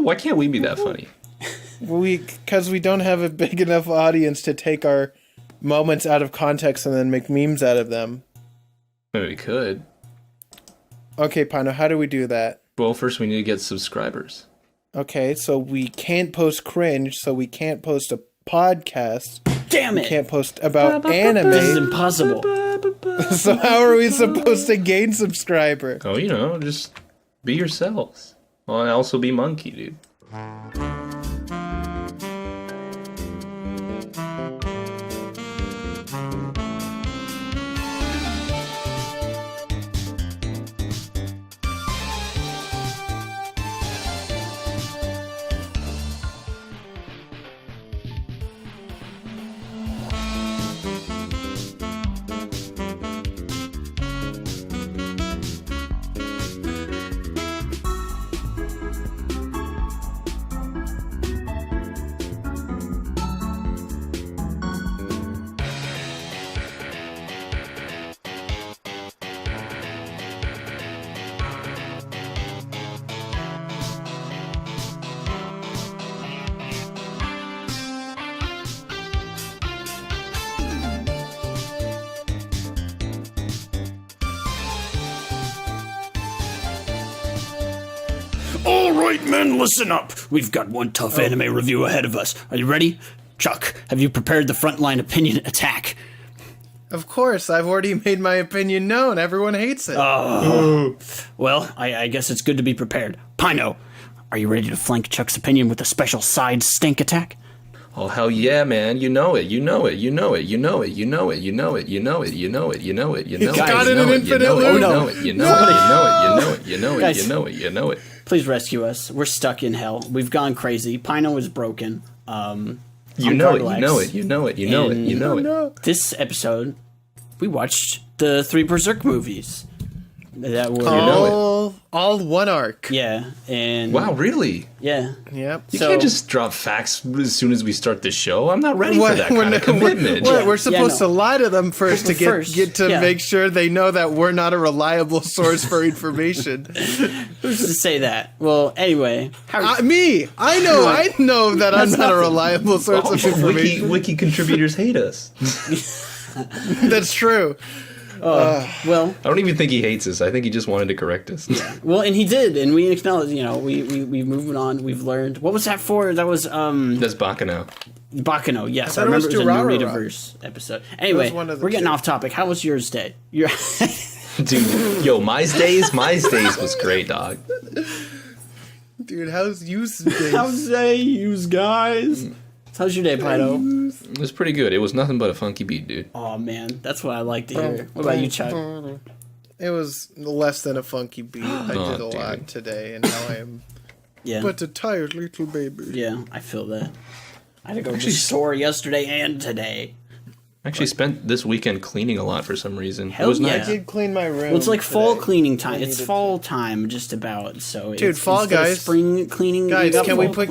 Why can't we be that funny? Because we don't have a big enough audience to take our moments out of context and then make memes out of them. Maybe we could. Okay, Pino, how do we do that? Well, first we need to get subscribers. Okay, so we can't post cringe, so we can't post a podcast. Damn it! We can't post about anime. This is impossible. So how are we supposed to gain subscriber? Oh, just be yourselves. Well, and also be monkey, dude. All right, men, listen up. We've got one tough anime review ahead of us. Are you ready? Chuck, have you prepared the frontline opinion attack? Of course, I've already made my opinion known. Everyone hates it. Well, I guess it's good to be prepared. Pino, are you ready to flank Chuck's opinion with a special side stink attack? Oh, hell yeah, man. You know it. You know it. You know it. You know it. You know it. You know it. You know it. You know it. You know it. You know it. got it in infinite loop. You know it. You know it. You know it. You know it. You know it. You know it. Please rescue us. We're stuck in hell. We've gone crazy. Pino is broken. You know it. You know it. You know it. You know it. You know it. This episode, we watched the 3 Berserk movies. That were all one arc. Yeah, and wow, really? Yeah. Yep. You can't just drop facts as soon as we start the show. I'm not ready for that kind of commitment. We're supposed to lie to them first to get to make sure they know that we're not a reliable source for information. Who's to say that? Well, anyway, me. I know that I'm not a reliable source of information. Wiki contributors hate us. That's true. Well, I don't even think he hates us. I think he just wanted to correct us. Yeah. Well, and he did, and we acknowledge. We've moved on. We've learned. What was that for? That was That's Bakano. Bakano. Yes, I remember it was a Narrativerse episode. Anyway, we're getting off topic. How was yours day? Dude, my days was great, dog. Dude, how's yours days? How's you guys? How's your day, Pino? It was pretty good. It was nothing but a funky beat, dude. Oh, man. That's what I like to hear. What about you, Chuck? It was less than a funky beat. I did a lot today, and now I am but a tired little baby. Yeah, I feel that. I had to go to the store yesterday and today. I actually spent this weekend cleaning a lot for some reason. Hell, it was nice. I did clean my room. Well, it's like fall cleaning time. It's fall time, just about. So, dude, fall guys, spring cleaning. Guys, can we put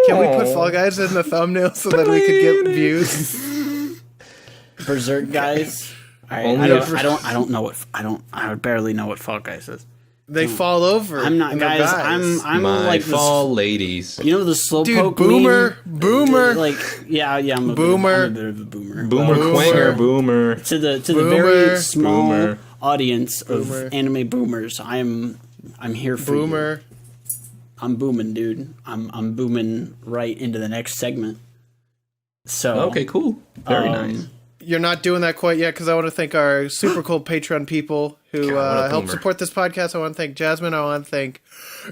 Can we put Fall Guys in the thumbnail so that we could get views? Berserk guys. I don't know what I barely know what Fall Guys is. They fall over. I'm not guys. I'm my like fall ladies. You know the slowpoke boomer. Like I'm a boomer. bit of a boomer. Boomer quanger boomer. To the very small audience of anime boomers. I'm here for boomer. You. I'm booming, dude. I'm booming right into the next segment. So okay, cool. Very nice. You're not doing that quite yet because I want to thank our super cool Patreon people who help support this podcast. I want to thank Jasmine. I want to thank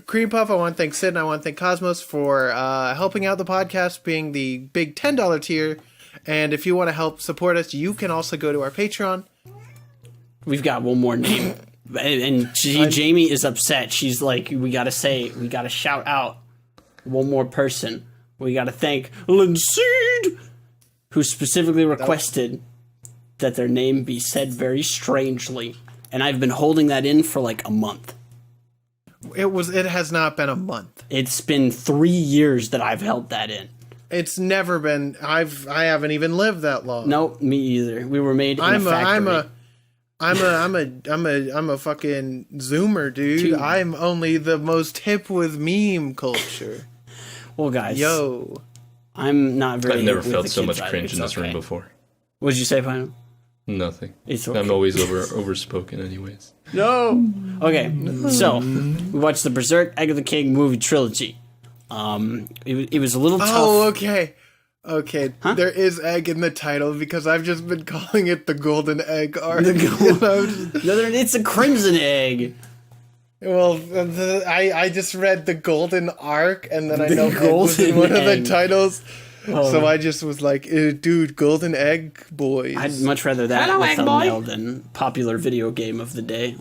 Cream Puff. I want to thank Sid. And I want to thank Cosmos for helping out the podcast, being the big $10 tier. And if you want to help support us, you can also go to our Patreon. We've got one more name. And Jamie is upset. She's like, we got to shout out one more person. We got to thank Linseed, who specifically requested that their name be said very strangely. And I've been holding that in for like a month. It has not been a month. It's been 3 years that I've held that in. It's never been. I haven't even lived that long. Nope, me either. We were made in a factory. I'm a fucking Zoomer, dude. I'm only the most hip with meme culture. Well, guys, yo, I'm not very. I've never felt so much cringe in this room before. What did you say, Pino? Nothing. It's okay. I'm always overspoken, anyways. No. Okay, so we watched the Berserk Egg of the King movie trilogy. It was a little tough. Oh, okay. Huh? There is egg in the title because I've just been calling it the Golden Egg arc. It's a Crimson Egg. Well, I just read the Golden Arc, and then I know The Egg was in one Golden of Egg. the titles. So I just was like, dude, Golden Egg boys. I'd much rather that Hello, in the Egg thumbnail Boy. than popular video game of the day.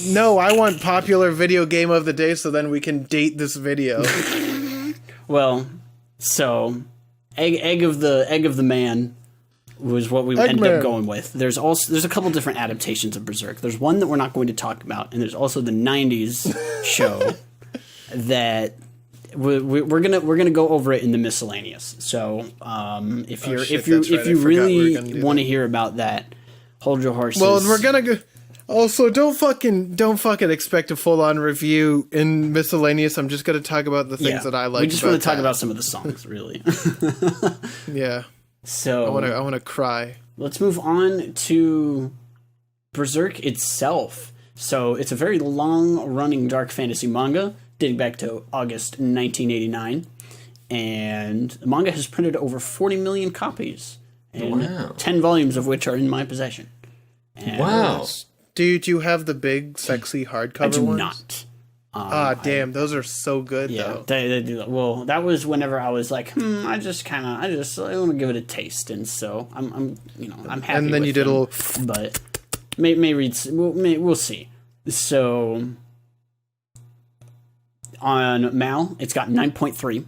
No, I want popular video game of the day so then we can date this video. Well, so egg of the man was what we ended up going with. There's a couple different adaptations of Berserk. There's one that we're not going to talk about, and there's also the '90s show that we're gonna go over it in the miscellaneous. So if you really want to hear about that, hold your horses. Well, we're gonna go. Also, don't fucking expect a full on review in miscellaneous. I'm just gonna talk about the things that I like. We just want to talk about some of the songs, really. Yeah. So I want to cry. Let's move on to Berserk itself. So it's a very long-running dark fantasy manga dating back to August 1989, and the manga has printed over 40 million copies, and 10 volumes of which are in my possession. And Wow. Dude, you have the big, sexy hardcover ones? I do not. Damn, those are so good, though. They do that. Well, that was whenever I was like, I want to give it a taste, and so I'm happy. And then with you did them, a little, but may read. We'll see. So on Mal, it's got 9.3.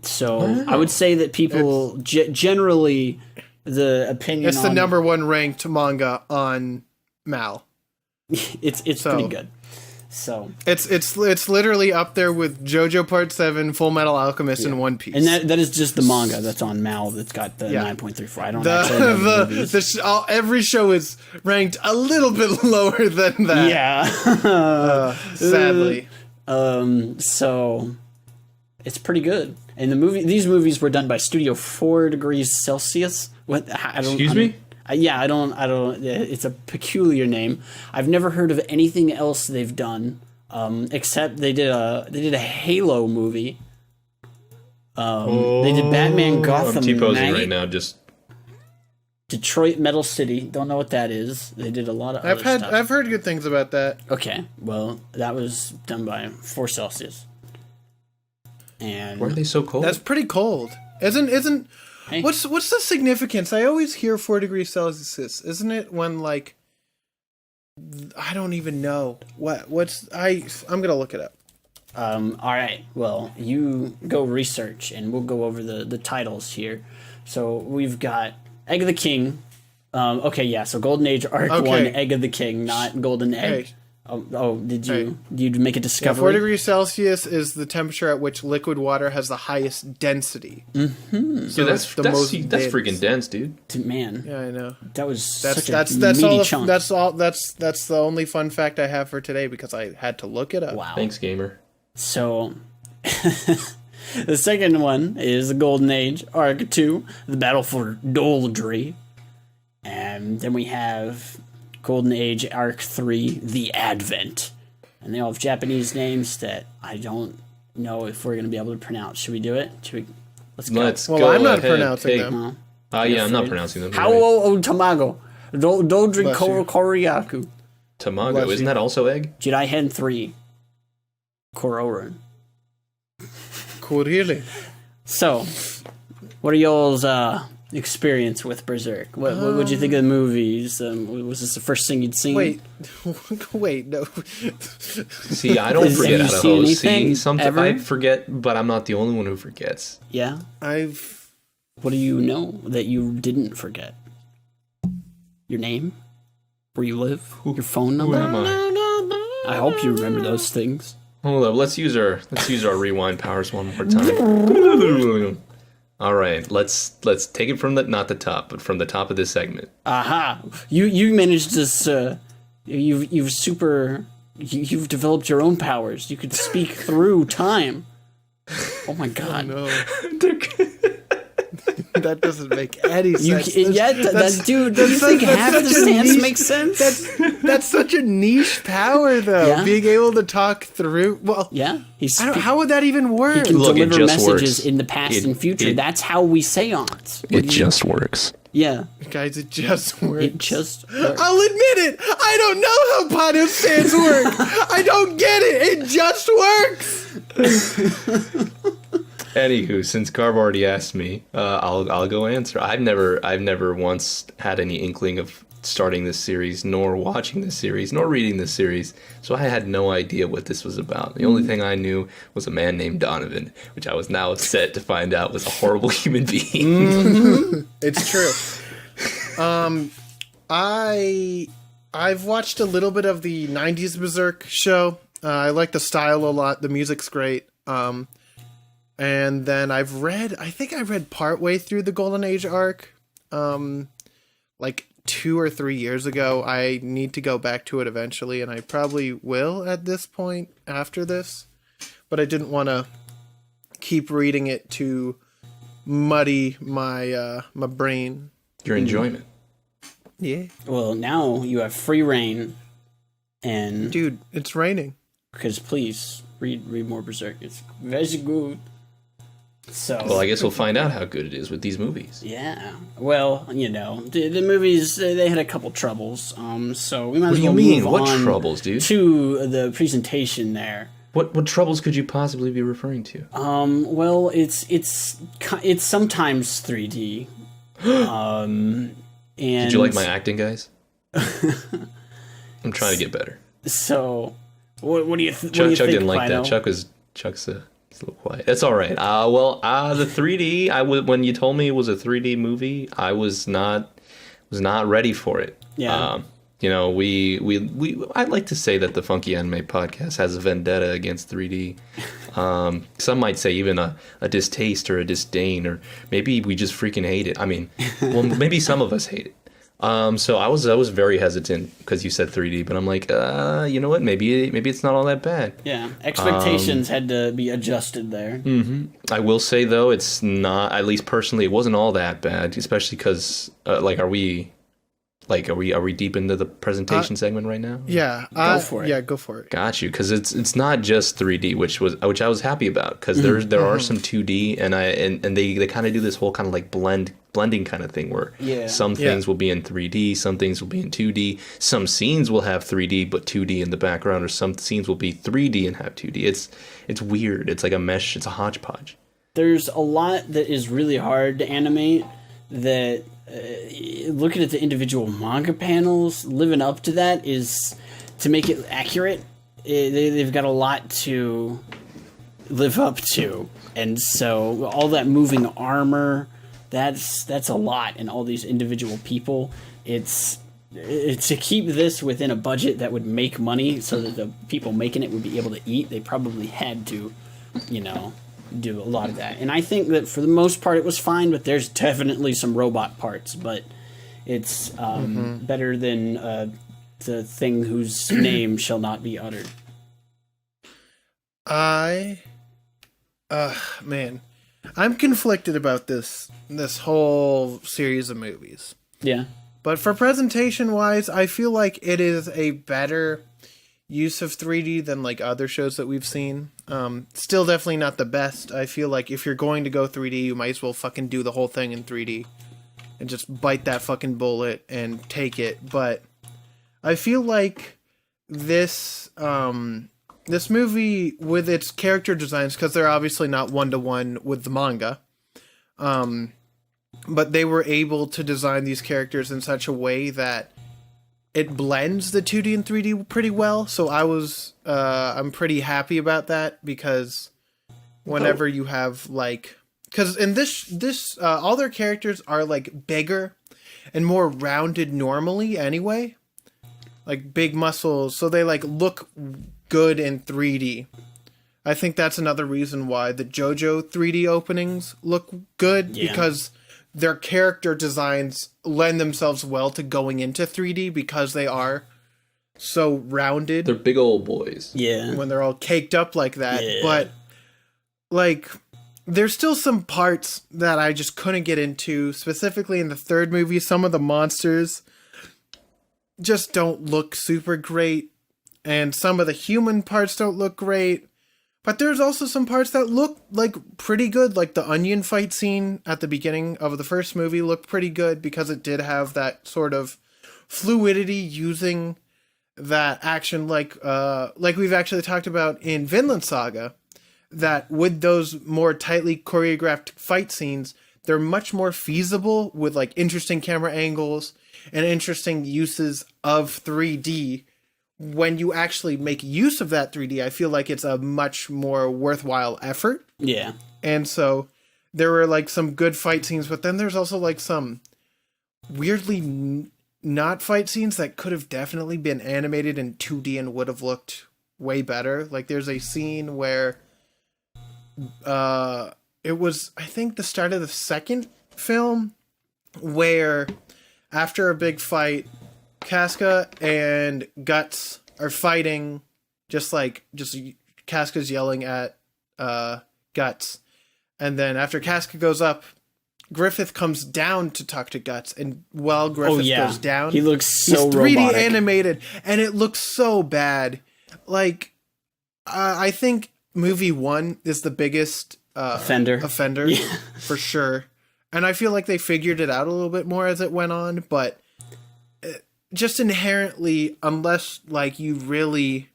So I would say that people generally the opinion. It's the number one ranked manga on Mal. It's pretty good. So it's literally up there with JoJo Part 7, Full Metal Alchemist, and One Piece. And that is just the manga that's on Mal that's got the 9.34. I don't actually know the movies. Every show is ranked a little bit lower than that. Yeah. Sadly. So it's pretty good. And these movies were done by Studio 4 Degrees Celsius. Excuse me? Yeah, I don't. It's a peculiar name. I've never heard of anything else they've done, except they did a Halo movie. They did Batman Gotham I'm T-posing Knight, right now. Just Detroit Metal City. Don't know what that is. They did a lot of other stuff. I've heard good things about that. Okay, well, that was done by 4 Celsius. And why are they so cold? That's pretty cold. Isn't Hey. What's the significance? I always hear 4 degrees Celsius. Isn't it when like I don't even know. I'm gonna look it up. All right. Well, you go research, and we'll go over the titles here. So we've got Egg of the King. Okay, yeah. So Golden Age Arc 1, Egg of the King, not Golden Egg. Hey. Did you make a discovery? 4 degrees Celsius is the temperature at which liquid water has the highest density. Mm-hmm. So that's freaking dense, dude. Man. Yeah, I know. That was such a that's meaty all. chunk. That's the only fun fact I have for today because I had to look it up. Wow. Thanks, gamer. So the second one is the Golden Age Arc 2, the Battle for Doldry, and then we have Golden Age Arc 3, The Advent. And they all have Japanese names that I don't know if we're going to be able to pronounce. Should we do it? Let's go. Well, I'm not pronouncing them. Yeah, I'm not pronouncing them. How o Tamago. Doldry Koryaku. Tamago. Isn't that also egg? Jidai Hen 3. Kororan. Cool, really. So, what are y'all's experience with Berserk? What did you think of the movies? Was this the first thing you'd seen? Wait, no. See, I don't forget Have how you to seen host. anything Sometimes ever? I forget, but I'm not the only one who forgets. Yeah? I've What do you know that you didn't forget? Your name? Where you live? Your phone number? Who am I? I hope you remember those things. Hold up. Let's use our rewind powers one more time. All right, let's take it from not the top, but from the top of this segment. Aha! You managed this. You've developed your own powers. You could speak through time. Oh my god! No, that doesn't make any sense. Dude, do you think half of the stance makes sense? That's such a niche power, though. Yeah. Being able to talk through. Well, Yeah, how would that even work? He can Look, it deliver just messages works. in the past and future. That's how we seance. It just works. Yeah, Guys, it just works. it just works. I'll admit it. I don't know how Pino stance work. I don't get it. It just works. Anywho, since Garb already asked me, I'll go answer. I've never once had any inkling of starting this series, nor watching this series, nor reading this series, so I had no idea what this was about. The only thing I knew was a man named Donovan, which I was now upset to find out was a horrible human being. It's true. I've watched a little bit of the 90s Berserk show. I like the style a lot. The music's great. And then I think I read partway through the Golden Age arc, like 2 or 3 years ago. I need to go back to it eventually, and I probably will at this point after this. But I didn't want to keep reading it to muddy my my brain. Your enjoyment. Yeah. Well, now you have free reign, and Dude, it's raining. because please read more Berserk. It's very good. So Well, I guess we'll find out how good it is with these movies. yeah. Well, the movies they had a couple troubles. So we might What as do you well mean? move What on troubles, dude? to the presentation there. What troubles could you possibly be referring to? Well, it's sometimes 3D. And Did you like my acting, guys? I'm trying to get better. So, what do you think? Chuck didn't like Pino? that. Chuck's a little quiet. It's all right. The 3D. When you told me it was a 3D movie, I was not ready for it. Yeah. I'd like to say that the Funky Anime Podcast has a vendetta against 3D. Some might say even a distaste or a disdain, or maybe we just freaking hate it. I mean, well, maybe some of us hate it. So I was very hesitant because you said 3D, but I'm like, you know what? Maybe it's not all that bad. Yeah, expectations had to be adjusted there. I will say though, it's not. At least personally, it wasn't all that bad, especially because are we deep into the presentation segment right now? Yeah. Go for it. Yeah, go for it. Got you, because it's not just 3D, which I was happy about, because there are some 2D, and they kind of do this whole kind of like blending kind of thing where some things will be in 3D, some things will be in 2D, some scenes will have 3D but 2D in the background, or some scenes will be 3D and have 2D. It's weird. It's like a mesh. It's a hodgepodge. There's a lot that is really hard to animate. That looking at the individual manga panels, living up to that is to make it accurate. They've got a lot to live up to, and so all that moving armor, that's a lot, and all these individual people. It's to keep this within a budget that would make money, so that the people making it would be able to eat. They probably had to, do a lot of that. And I think that for the most part it was fine, but there's definitely some robot parts, but it's better than the thing whose name shall not be uttered. Man, I'm conflicted about this whole series of movies. Yeah. But for presentation wise, I feel like it is a better use of 3D than like other shows that we've seen. Still definitely not the best. I feel like if you're going to go 3D, you might as well fucking do the whole thing in 3D and just bite that fucking bullet and take it. But I feel like this movie with its character designs, because they're obviously not one-to-one with the manga, but they were able to design these characters in such a way that it blends the 2D and 3D pretty well. So I'm pretty happy about that, because whenever you have because in this all their characters are like bigger and more rounded normally anyway, like big muscles, so they like look good in 3D. I think that's another reason why the JoJo 3D openings look good, because their character designs lend themselves well to going into 3D because they are so rounded. They're big old boys. Yeah. When they're all caked up like that. Yeah. But, like, there's still some parts that I just couldn't get into, specifically in the third movie. Some of the monsters just don't look super great, and some of the human parts don't look great. But there's also some parts that look, like, pretty good. Like, the onion fight scene at the beginning of the first movie looked pretty good because it did have that sort of fluidity using that action like we've actually talked about in Vinland Saga, that with those more tightly choreographed fight scenes, they're much more feasible with, like, interesting camera angles and interesting uses of 3D. When you actually make use of that 3D, I feel like it's a much more worthwhile effort. Yeah. And so there were, like, some good fight scenes, but then there's also, like, some weirdly not fight scenes that could have definitely been animated in 2D and would have looked way better. Like, there's a scene where it was, I think, the start of the second film, where after a big fight, Casca and Guts are fighting, just Casca's yelling at Guts, and then after Casca goes up, Griffith comes down to talk to Guts, and while Griffith goes down, he looks so he's 3D robotic. animated, and it looks so bad. Like, I think movie 1 is the biggest offender for sure, and I feel like they figured it out a little bit more as it went on, but just inherently, unless, like, you really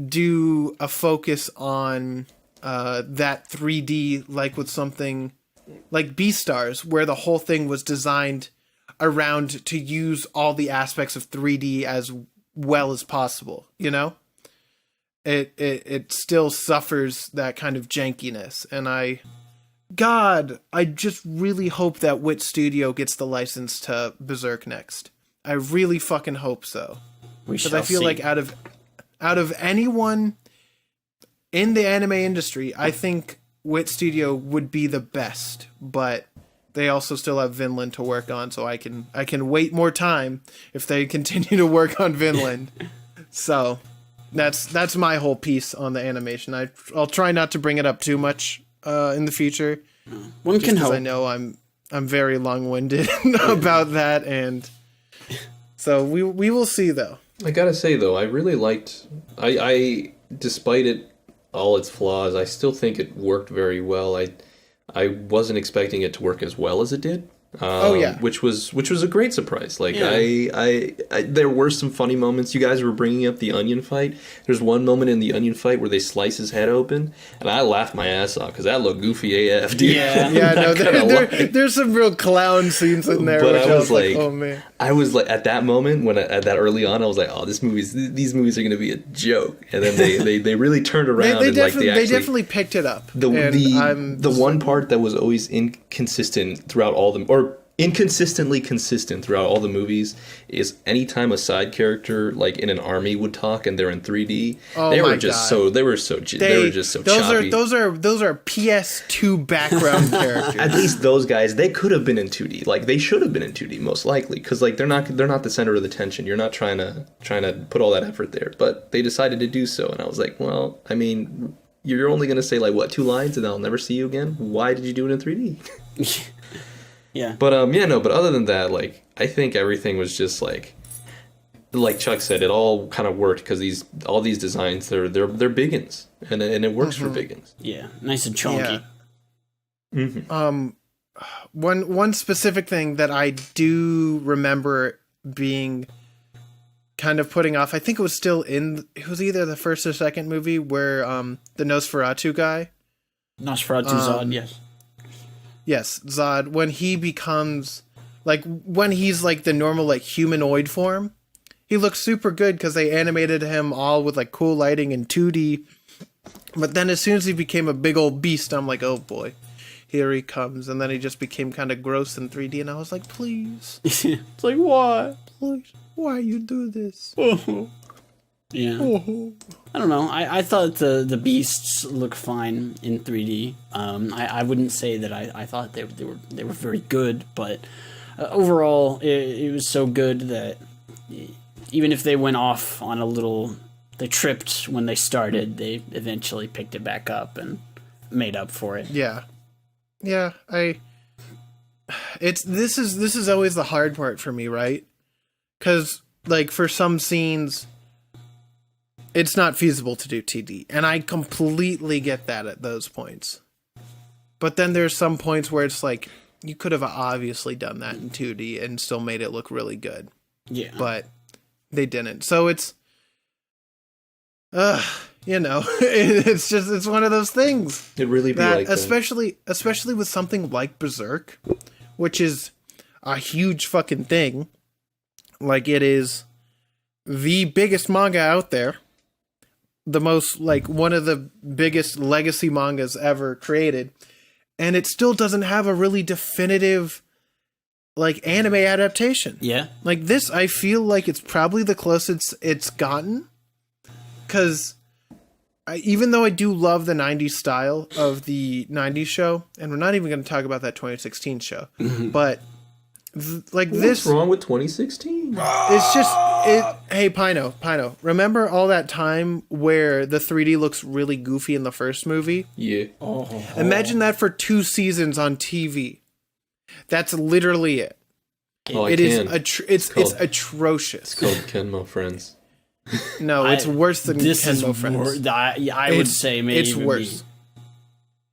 do a focus on that 3D, like with something like Beastars, where the whole thing was designed around to use all the aspects of 3D as well as possible, you know? It still suffers that kind of jankiness, and I just really hope that Wit Studio gets the license to Berserk next. I really fucking hope so. Because I feel like out of anyone in the anime industry, I think Wit Studio would be the best. But they also still have Vinland to work on, so I can wait more time if they continue to work on Vinland. So that's my whole piece on the animation. I'll try not to bring it up too much in the future. One can hope. I know I'm very long-winded about that, and so we will see, though. I gotta say, though, I really liked... I despite all its flaws, I still think it worked very well. I wasn't expecting it to work as well as it did. Which was a great surprise. Like, I there were some funny moments. You guys were bringing up the onion fight. There's one moment in the onion fight where they slice his head open, and I laughed my ass off because that looked goofy AF, dude. There's some real clown scenes in there. But I was like, oh man. I was like, at that moment, at that early on, I was like, oh, these movies are going to be a joke. And then they really turned around. They definitely picked it up. The one part that was always inconsistent throughout all them, or inconsistently consistent throughout all the movies, is anytime a side character, like in an army, would talk and they're in 3D, they were just so choppy. Those are PS2 background characters. At least those guys, they could have been in 2D. Like, they should have been in 2D most likely, because like they're not the center of the tension. You're not trying to put all that effort there, but they decided to do so, and I was like, well, I mean, you're only going to say, like, what, 2 lines and I'll never see you again? Why did you do it in 3D? Yeah. But but other than that, like, I think everything was just like Chuck said, it all kind of worked because all these designs, they're biggins, and it works for biggins. Yeah, nice and chunky. Yeah. Mm-hmm. One specific thing that I do remember being kind of putting off, I think it was either the first or second movie where the Nosferatu guy. Nosferatu Zod, yes. Yes, Zod, when he becomes, like, when he's, like, the normal, like, humanoid form, he looks super good because they animated him all with, like, cool lighting and 2D. But then as soon as he became a big old beast, I'm like, oh boy, here he comes. And then he just became kind of gross in 3D, and I was like, please. It's like, why? Please, why you do this? Yeah. I don't know. I thought the beasts look fine in 3D. I wouldn't say that I thought they were very good, but overall it was so good that even if they went off on a little, they tripped when they started, they eventually picked it back up and made up for it. Yeah. This is always the hard part for me, right? Because like for some scenes, it's not feasible to do 2D, and I completely get that at those points. But then there's some points where it's like you could have obviously done that in 2D and still made it look really good. Yeah, but they didn't. So it's, it's one of those things. It really be like that. Especially with something like Berserk, which is a huge fucking thing. Like, it is the biggest manga out there. The most, like, one of the biggest legacy mangas ever created. And it still doesn't have a really definitive, like, anime adaptation. Yeah. Like, this, I feel like it's probably the closest it's gotten. Because even though I do love the 90s style of the 90s show, and we're not even going to talk about that 2016 show, but... What's wrong with 2016? It's just hey, Pino, remember all that time where the 3D looks really goofy in the first movie? Yeah. Imagine that for 2 seasons on TV. That's literally it. It's atrocious. It's called Kenmo Friends. No, it's worse than Kenmo Friends. I would say maybe it's worse.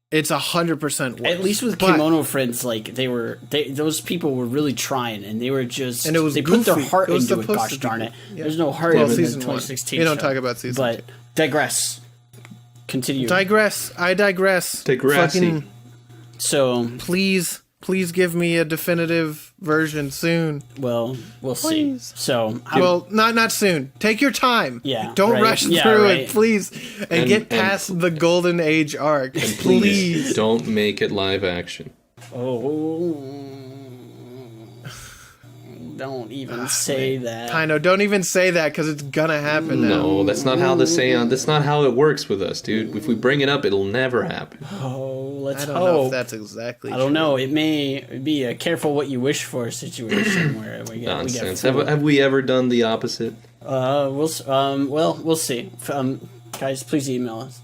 It's 100% worse. At least with Kimono Friends, like those people were really trying, and they were just, and it was they put their heart into it. Gosh darn it! Yeah. There's no heart in the 2016. You don't talk about season. But digress. Continue. I digress. Fucking, so please give me a definitive version soon. Well, we'll see. So, not soon. Take your time. Yeah. Don't rush through it, please, and get past the Golden Age arc. And please don't make it live action. Oh. Don't even say that. I know. Don't even say that because it's gonna happen now. No, that's not how that's not how it works with us, dude. If we bring it up, it'll never happen. Oh, let's hope. I don't know if that's exactly. I don't know. It may be a careful what you wish for situation where we get nonsense. Have we ever done the opposite? We'll see. Guys, please email us.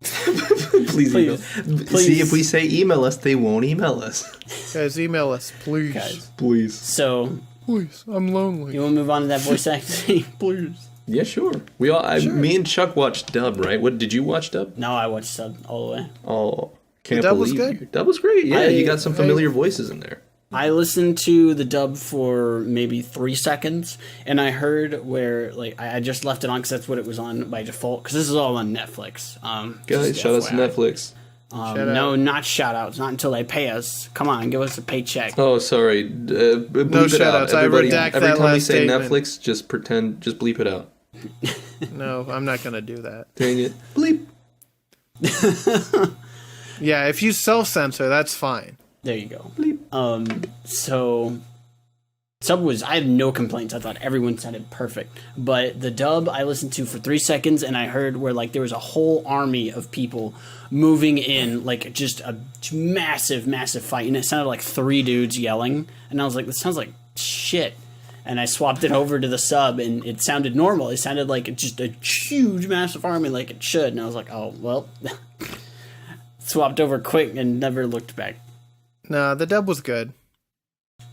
Please. See, if we say email us, they won't email us. Guys, email us, please. Guys, please. So, please, I'm lonely. You want to move on to that voice acting, please? Yeah, sure. Me and Chuck watched dub, right? What did you watch dub? No, I watched dub all the way. Oh, can't believe was good. You. Dub was great. Yeah, you got some familiar voices in there. I listened to the dub for maybe 3 seconds, and I heard where, like, I just left it on because that's what it was on by default, because this is all on Netflix. Guys, shout out to Netflix. No, not shout-outs. Not until they pay us. Come on, give us a paycheck. Oh, sorry. Bleep no it shout-outs. out. Every time we say statement. Netflix, just bleep it out. No, I'm not going to do that. Dang it. Bleep. Yeah, if you self-censor, that's fine. There you go. Bleep. So I had no complaints. I thought everyone sounded perfect. But the dub I listened to for 3 seconds, and I heard where, like, there was a whole army of people moving in, like, just a massive, massive fight. And it sounded like 3 dudes yelling. And I was like, this sounds like shit. And I swapped it over to the sub, and it sounded normal. It sounded like just a huge, massive army like it should. And I was like, oh, well. Swapped over quick and never looked back. No, the dub was good.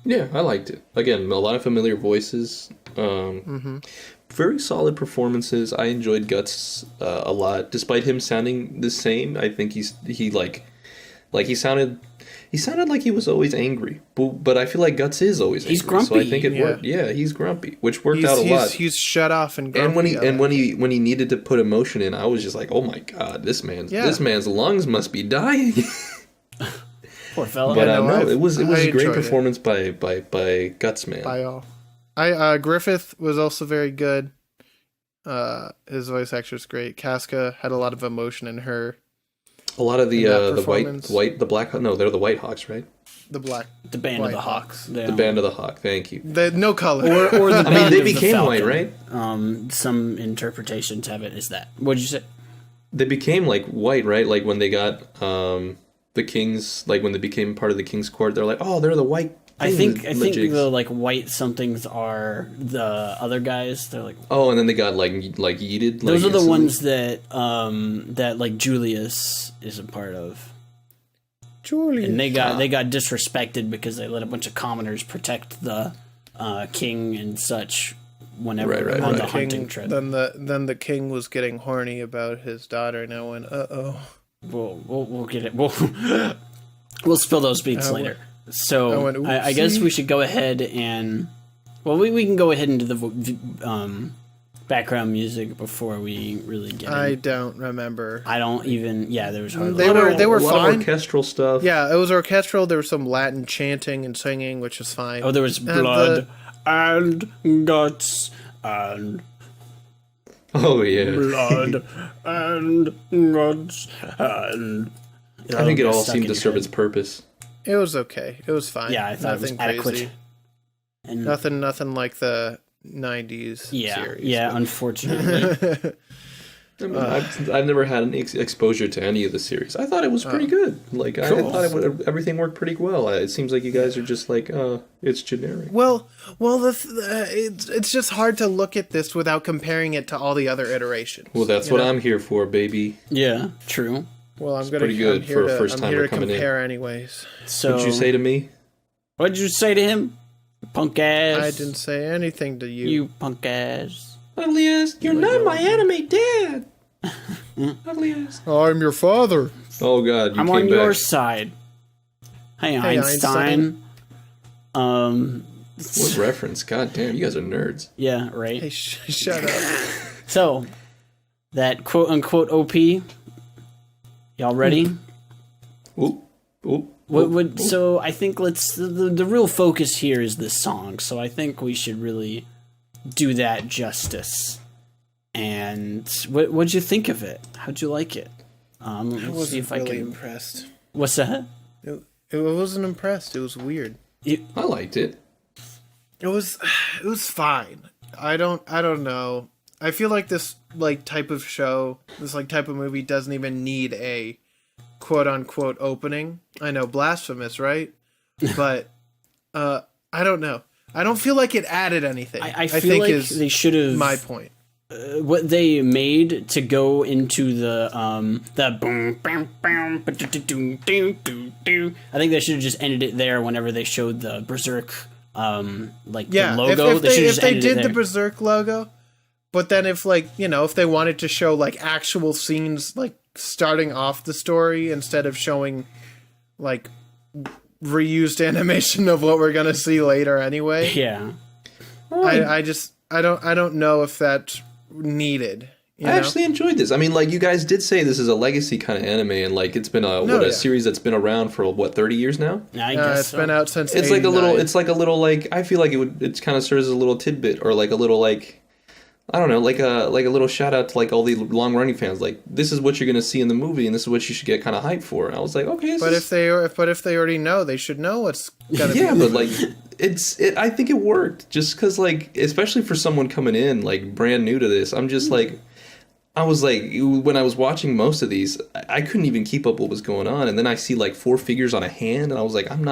Yeah, I liked it. Again, a lot of familiar voices. Very solid performances. I enjoyed Guts a lot, despite him sounding the same. I think he sounded like he was always angry, but I feel like Guts is always angry. He's grumpy. So I think it worked. Yeah, he's grumpy, which worked out a lot. He's shut off and grumpy. And when he needed to put emotion in, I was just like, oh my god, this man's lungs must be dying. Poor fella. But no, it was a great performance by Guts, man. By all. Griffith was also very good. His voice actor's great. Casca had a lot of emotion in her. A lot of the White Black, no, they're the White Hawks, right? The black. The Band of the Hawks. The Band of the Hawk. Thank you. No color. Or the I mean, they became white, right? Some interpretations have it as that. What did you say? They became like white, right? Like when they got the kings, like when they became part of the king's court, they're like, oh, they're the white. I think the like white somethings are the other guys. They're like, oh, and then they got like yeeted. Those are the ones that that like Julius is a part of. Julius. And they got disrespected because they let a bunch of commoners protect the king and such whenever on the hunting trip. Then the king was getting horny about his daughter, and I went, We'll get it. We'll spill those beats later. So I guess we should go ahead and we can go ahead into the background music before we really get. I don't remember. I don't even. Yeah, there was hardly. They were a lot fine. Of orchestral stuff. Yeah, it was orchestral. There was some Latin chanting and singing, which was fine. Oh, there was blood and guts and. Oh yeah, blood and guts and. I think it all seemed to serve its purpose. It was okay. It was fine. Yeah, I thought nothing it was adequate. Crazy. And nothing like the 90s series. Yeah, unfortunately. I mean, I've never had any exposure to any of the series. I thought it was pretty good. Like cool. I thought everything worked pretty well. It seems like you guys are just like, it's generic. Well, it's just hard to look at this without comparing it to all the other iterations. Well, that's what I'm here for, baby. Yeah, true. Well, I'm pretty good for a first timer coming in. Compare anyways. So, what'd you say to me? What'd you say to him? Punk ass. I didn't say anything to you. You punk ass. Ugly ass. You're not my anime dad. Ugly ass. I'm your father. Oh God, I'm on your side. Hey, Einstein. What reference? God damn, you guys are nerds. Yeah, right. Hey, shut up. So, that quote unquote OP. Y'all ready? Oop. So I think the real focus here is this song. So I think we should really do that justice. And what'd you think of it? How'd you like it? I wasn't really impressed. What's that? It wasn't impressed. It was weird. I liked it. It was fine. I don't know. I feel like this type of show, this type of movie doesn't even need a quote unquote opening. I know, blasphemous, right? But I don't know. I don't feel like it added anything. I feel like they should have. My point. What they made to go into the boom bam bam I think they should have just ended it there whenever they showed the Berserk the logo. If they did the Berserk logo. But then if they wanted to show actual scenes starting off the story instead of showing reused animation of what we're gonna see later anyway. Yeah. I don't know if that's needed. I actually enjoyed this. I mean, you guys did say this is a legacy kind of anime, and it's been a series that's been around for 30 years now. I guess it's been out since. It's 89. It's like a little. I feel like it kind of serves as a little tidbit or a little I don't know, like a little shout out to all the long running fans. This is what you're gonna see in the movie, and this is what you should get kind of hyped for. And I was like, okay. If they already know, they should know what's gonna. Yeah, but I think it worked just because especially for someone coming in brand new to this. I'm just I was when I was watching most of these, I couldn't even keep up what was going on, and then I see 4 figures on a hand, and I was like, I don't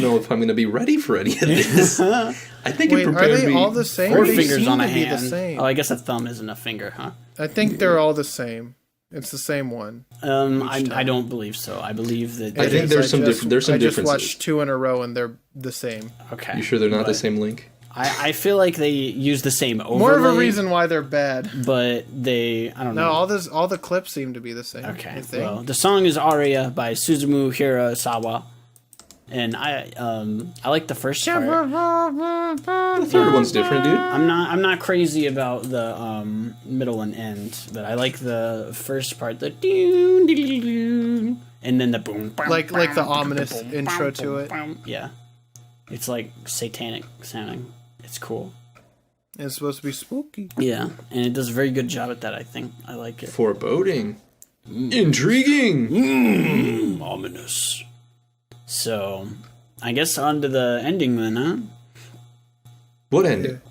know if I'm going to be ready for any of this. I think it prepared me. Are they all the same? 4 fingers on a hand. Oh, I guess a thumb isn't a finger, huh? I think they're all the same. It's the same one. I don't believe so. I believe that. I think there's some differences. I just watched 2 in a row and they're the same. Okay. You sure they're not the same link? I feel like they use the same overlay. More of a reason why they're bad. But I don't know. No, all the clips seem to be the same. Okay. Well, the song is Aria by Suzumu Hirasawa. And I like the first part. The third one's different, dude. I'm not crazy about the middle and end, but I like the first part, the doo, doo, doo, doo, and then the boom, like the ominous intro to it. Yeah, it's satanic sounding. It's cool. It's supposed to be spooky. Yeah, and it does a very good job at that. I think I like it. Foreboding, intriguing, ominous. So, I guess on to the ending then, huh? What ending?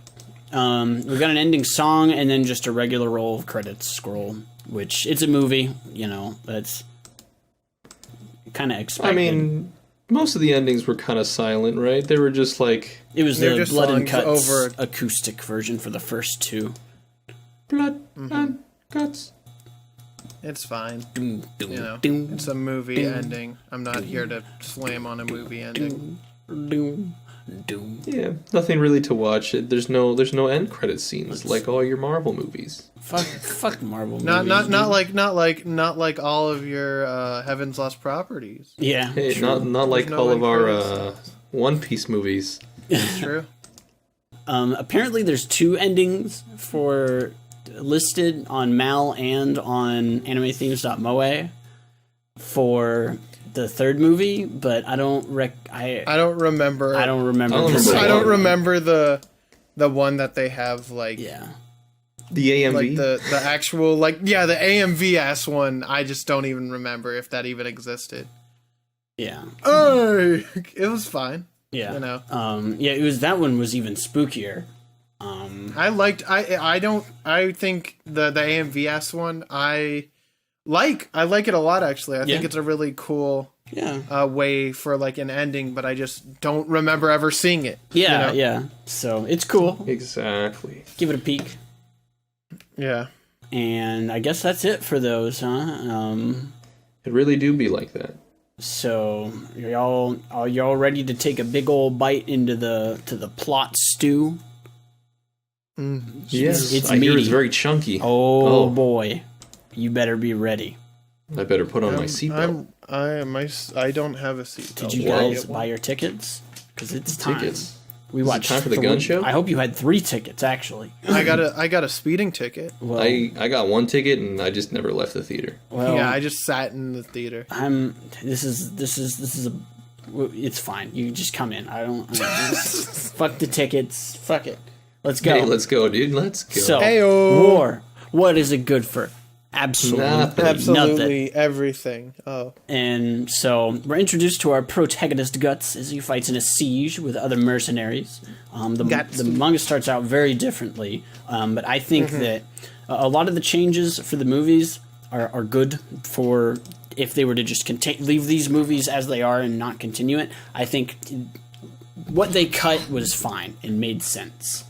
We've got an ending song and then just a regular roll of credits scroll, which it's a movie, that's kind of expected. I mean, most of the endings were kind of silent, right? They were just like... It was the Blood and Cuts acoustic version for the first two. Blood and Guts. It's fine. It's a movie ending. I'm not here to slam on a movie ending. Yeah, nothing really to watch. There's no end credit scenes like all your Marvel movies. Fuck Marvel movies. Not like all of your Heaven's Lost Properties. Yeah, hey, not like all of our One Piece movies. It's true. Apparently, there's 2 endings listed on Mal and on animethemes.moe for the third movie, but I don't remember. I don't remember the one that they have the AMV, like the actual the AMV one. I just don't even remember if that even existed. Yeah. It was fine. Yeah. It was, that one was even spookier. I think the AMVS one I like it a lot, actually. I think it's a really cool way for like an ending, but I just don't remember ever seeing it. Yeah. So it's cool. Exactly. Give it a peek. Yeah. And I guess that's it for those, huh? It really do be like that. So are y'all ready to take a big old bite into the plot stew? Yes, it's I hear it's very chunky. Oh boy, you better be ready. I better put on my seatbelt. I don't have a seatbelt. Did you guys buy your tickets? Because it's time. Tickets. We watched time for the gun show. I hope you had 3 tickets actually. I got a speeding ticket. Well, I got 1 ticket and I just never left the theater. Well, yeah, I just sat in the theater. It's fine. You just come in. Fuck the tickets. Fuck it. Let's go. Hey, let's go, dude. Let's go. So, war. What is it good for? Absolutely everything. Oh. And so we're introduced to our protagonist Guts as he fights in a siege with other mercenaries. The manga starts out very differently, but I think that a lot of the changes for the movies are good for if they were to just leave these movies as they are and not continue it. I think what they cut was fine and made sense.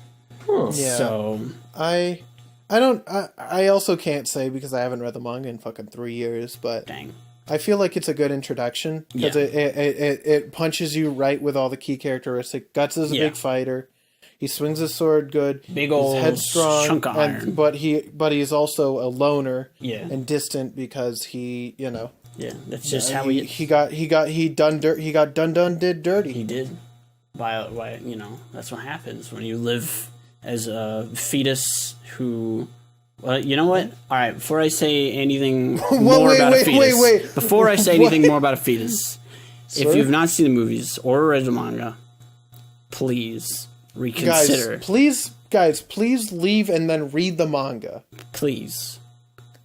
Huh. Yeah. So I also can't say because I haven't read the manga in fucking 3 years, but dang. I feel like it's a good introduction because it punches you right with all the key characteristics. Guts is a big fighter. He swings his sword good. Big old he's headstrong, chunk of iron. But he's also a loner and distant because he, Yeah, that's just how he done did dirty. He did. By that's what happens when you live as a fetus who... Well, you know what? All right, before I say anything more about a fetus... Before I say anything more about a fetus, if you've not seen the movies or read the manga, please reconsider. Guys, please leave and then read the manga. Please.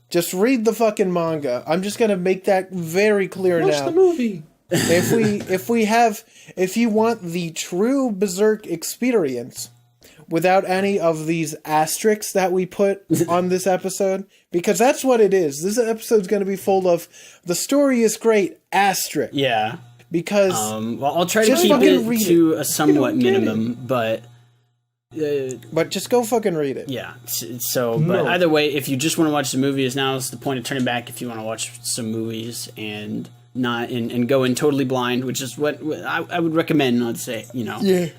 Just read the fucking manga. I'm just going to make that very clear now. Watch the movie. If you want the true Berserk experience... without any of these asterisks that we put on this episode, because that's what it is. This episode's going to be full of the story is great, asterisk. Yeah. Because I'll try to keep it to a somewhat minimum, but just go fucking read it. Yeah. But either way, if you just want to watch the movies, now is the point of turning back. If you want to watch some movies and not and go in totally blind, which is what I would recommend. I'd say, Yeah.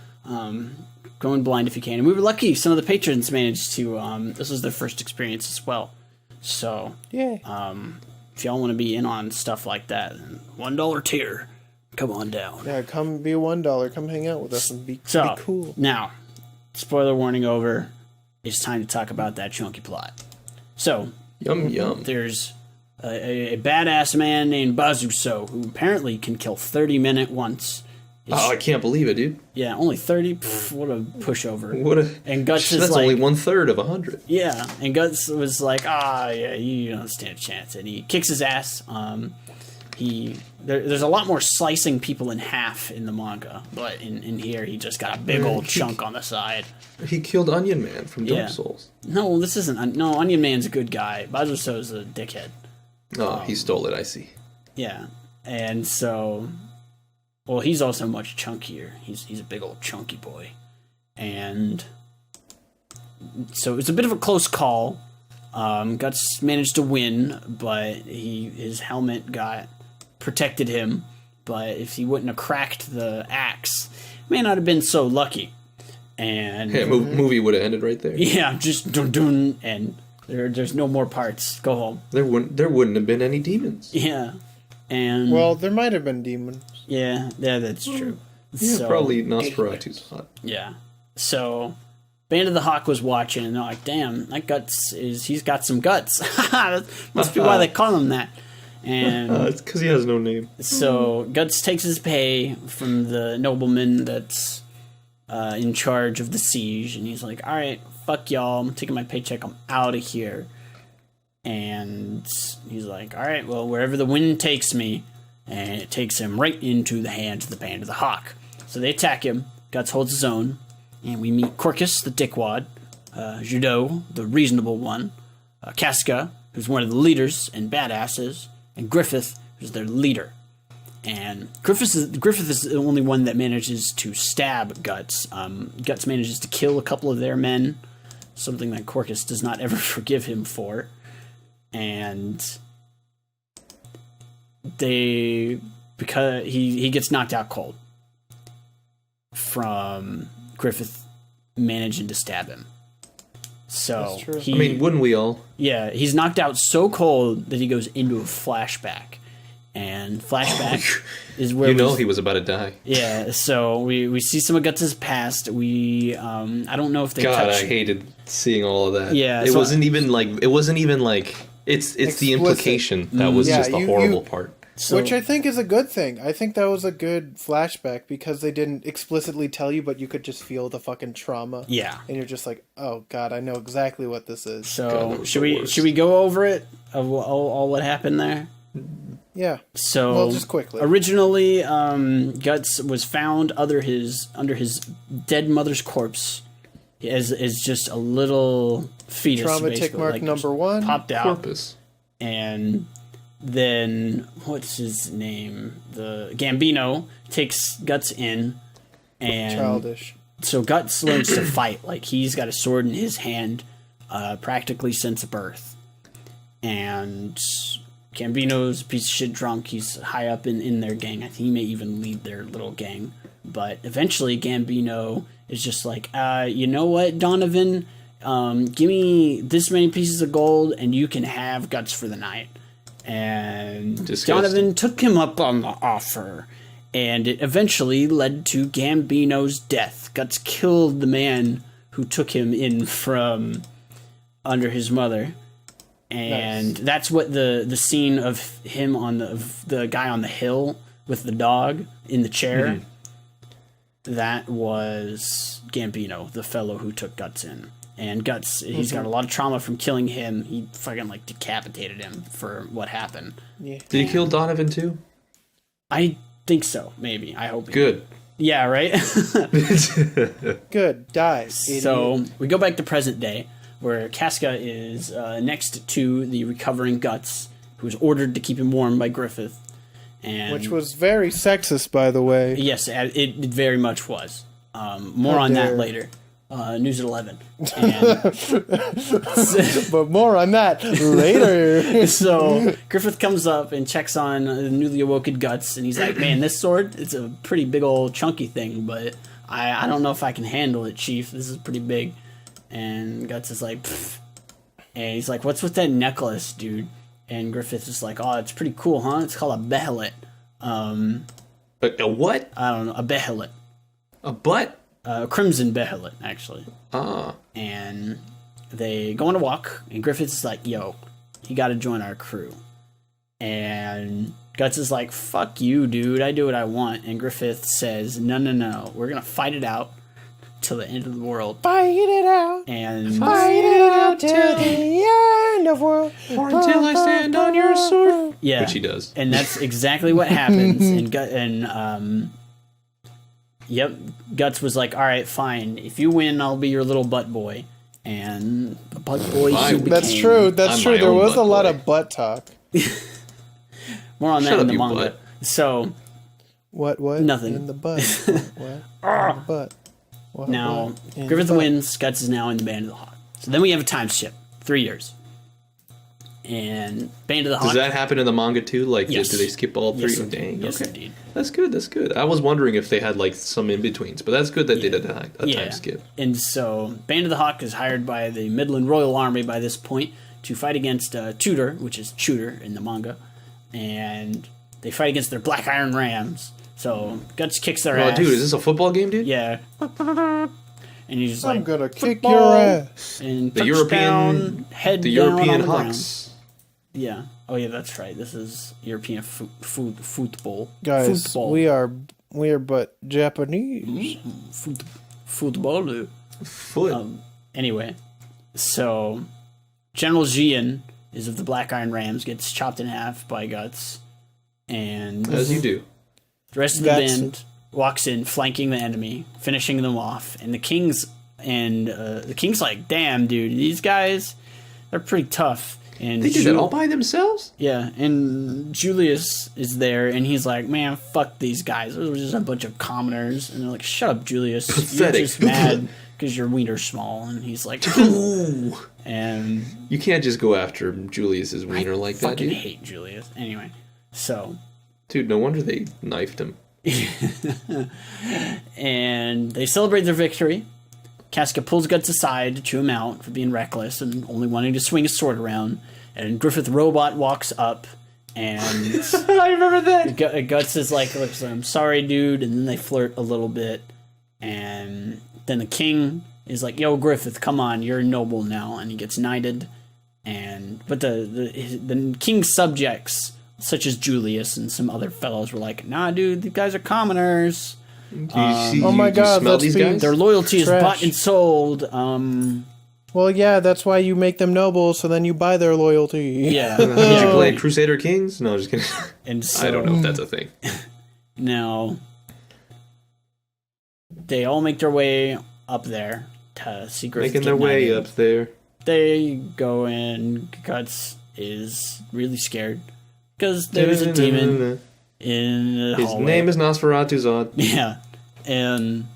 Going blind if you can. And we were lucky. Some of the patrons managed to... this was their first experience as well. So, if y'all want to be in on stuff like that, $1 tier, come on down. Yeah, come be $1. Come hang out with us and be cool. Now, spoiler warning over. It's time to talk about that chunky plot. So, yum. There's a badass man named Bazuso who apparently can kill 30 men at once. I can't believe it, dude. Yeah, only 30? Pff, what a pushover. And Guts is like... That's only 1/3 of 100. Yeah, and Guts was like, you don't stand a chance. And he kicks his ass. there's a lot more slicing people in half in the manga, but in here he just got a big old chunk on the side. He killed Onion Man from Dark Souls. No, this isn't. No, Onion Man's a good guy. Bazuso's a dickhead. Oh, he stole it. I see. Yeah, and so, well, he's also much chunkier. He's a big old chunky boy, and so it's a bit of a close call. Guts managed to win, but his helmet protected him. But if he wouldn't have cracked the axe, may not have been so lucky. And movie would have ended right there. Yeah, just dun, and there's no more parts. Go home. There wouldn't have been any demons. Yeah, and well, there might have been demons. Yeah, that's true. Yeah, so, probably Nosferatu's hot. Yeah, so. Band of the Hawk was watching, and they're like, damn, he's got some guts. That must be why they call him that. And it's because he has no name. So Guts takes his pay from the nobleman that's in charge of the siege, and he's like, all right, fuck y'all, I'm taking my paycheck, I'm out of here. And he's like, all right, well, wherever the wind takes me, and it takes him right into the hands of the Band of the Hawk. So they attack him, Guts holds his own, and we meet Corcus, the dickwad, Judo, the reasonable one, Casca, who's one of the leaders and badasses, and Griffith, who's their leader. And Griffith is the only one that manages to stab Guts. Guts manages to kill a couple of their men, something that Corcus does not ever forgive him for. And because he gets knocked out cold from Griffith managing to stab him. So wouldn't we all? Yeah, he's knocked out so cold that he goes into a flashback. And flashback is where he was about to die. Yeah, so we see some of Guts' past. I don't know if they I hated seeing all of that. Yeah, it wasn't even like it's the implication that was just the horrible part. So, which I think is a good thing. I think that was a good flashback because they didn't explicitly tell you, but you could just feel the fucking trauma. Yeah. And you're just like, oh god, I know exactly what this is. So should we go over it of all what happened there? Yeah. So just quickly. Originally, Guts was found under his dead mother's corpse as just a little fetus. Trauma tick mark number 1 popped out. Corpus. And then what's his name? The Gambino takes Guts in, and childish. So Guts learns to fight. Like he's got a sword in his hand, practically since birth. And Gambino's a piece of shit drunk. He's high up in their gang. I think he may even lead their little gang. But eventually Gambino is just like, you know what, Donovan? Give me this many pieces of gold and you can have Guts for the night. And Donovan took him up on the offer. And it eventually led to Gambino's death. Guts killed the man who took him in from under his mother. And that's what the scene of him on the guy on the hill with the dog in the chair. Mm-hmm. That was Gambino, the fellow who took Guts in. And Guts, he's got a lot of trauma from killing him. He fucking decapitated him for what happened. Yeah. Did he kill Donovan too? I think so. Maybe. I hope. Good. Yeah. Right. Good. Die. So we go back to present day, where Casca is next to the recovering Guts, who was ordered to keep him warm by Griffith. And which was very sexist, by the way. Yes, it very much was. More on that later. News at 11. But more on that later. So Griffith comes up and checks on the newly awoken Guts, and he's like, man, this sword, it's a pretty big old chunky thing, but I don't know if I can handle it, Chief. This is pretty big. And Guts is like, pfft. And he's like, what's with that necklace, dude? And Griffith is like, oh, it's pretty cool, huh? It's called a behelit. A what? I don't know, a behelit. A butt? Crimson behelit, actually. Ah. And they go on a walk, and Griffith's like, yo, you gotta join our crew. And Guts is like, fuck you, dude, I do what I want. And Griffith says, no, we're gonna fight it out till the end of the world. Fight it out. And fight it out till the end of world. Or until I stand on your sword. Yeah. Which he does. And that's exactly what happens. Yep, Guts was like, all right, fine. If you win, I'll be your little butt boy. And the butt boy he became. That's true. That's true. There was a lot of butt talk. More on that in the manga. Butt. So... What? Nothing. In the butt. What? In the butt. What? Now, Griffith wins. Guts is now in the Band of the Hawk. So then we have a time skip. 3 years. And Band of the Hawk. Does that happen in the manga too? Like, yes. Do they skip all 3? Yes, Dang. yes, okay. Indeed. That's good. I was wondering if they had like some in-betweens, but that's good that they did a time skip. And so, Band of the Hawk is hired by the Midland Royal Army by this point to fight against Tudor, which is Shooter in the manga. And they fight against their Black Iron Rams. So, Guts kicks their ass. Oh, dude, is this a football game, dude? Yeah. And he's just I'm gonna kick your ass. And the European Hawks. Yeah. Oh, yeah, that's right. This is European football. Guys, football. we are but Japanese. Football. Foot. Anyway, so General Jian is of the Black Iron Rams, gets chopped in half by Guts, and as you do. The rest of the band walks in, flanking the enemy, finishing them off, and the king's like, damn, dude, these guys, they're pretty tough. And they did that all by themselves? Yeah, and Julius is there, and he's like, man, fuck these guys. Those were just a bunch of commoners. And they're like, shut up, Julius. Pathetic. You're just mad because your wiener's small. And he's like, ooh. And you can't just go after Julius's wiener like that, dude. I fucking hate Julius. Anyway, so... Dude, no wonder they knifed him. And they celebrate their victory. Casca pulls Guts aside to chew him out for being reckless and only wanting to swing his sword around. And Griffith Robot walks up, and I remember that. Guts is like, I'm sorry, dude. And then they flirt a little bit. And then the king is like, yo, Griffith, come on, you're a noble now. And he gets knighted. But the king's subjects, such as Julius and some other fellows, were like, nah, dude, these guys are commoners. Oh my god, these guys? Their loyalty Trash. is bought and sold. Well, yeah, that's why you make them noble, so then you buy their loyalty. Yeah. Did you play Crusader Kings? No, just kidding. And so, I don't know if that's a thing. Now, they all make their way up there to see Griffith. Making their way up there. They go in. Guts is really scared because there's a demon in the hallway. His name is Nosferatu Zod. Yeah. And...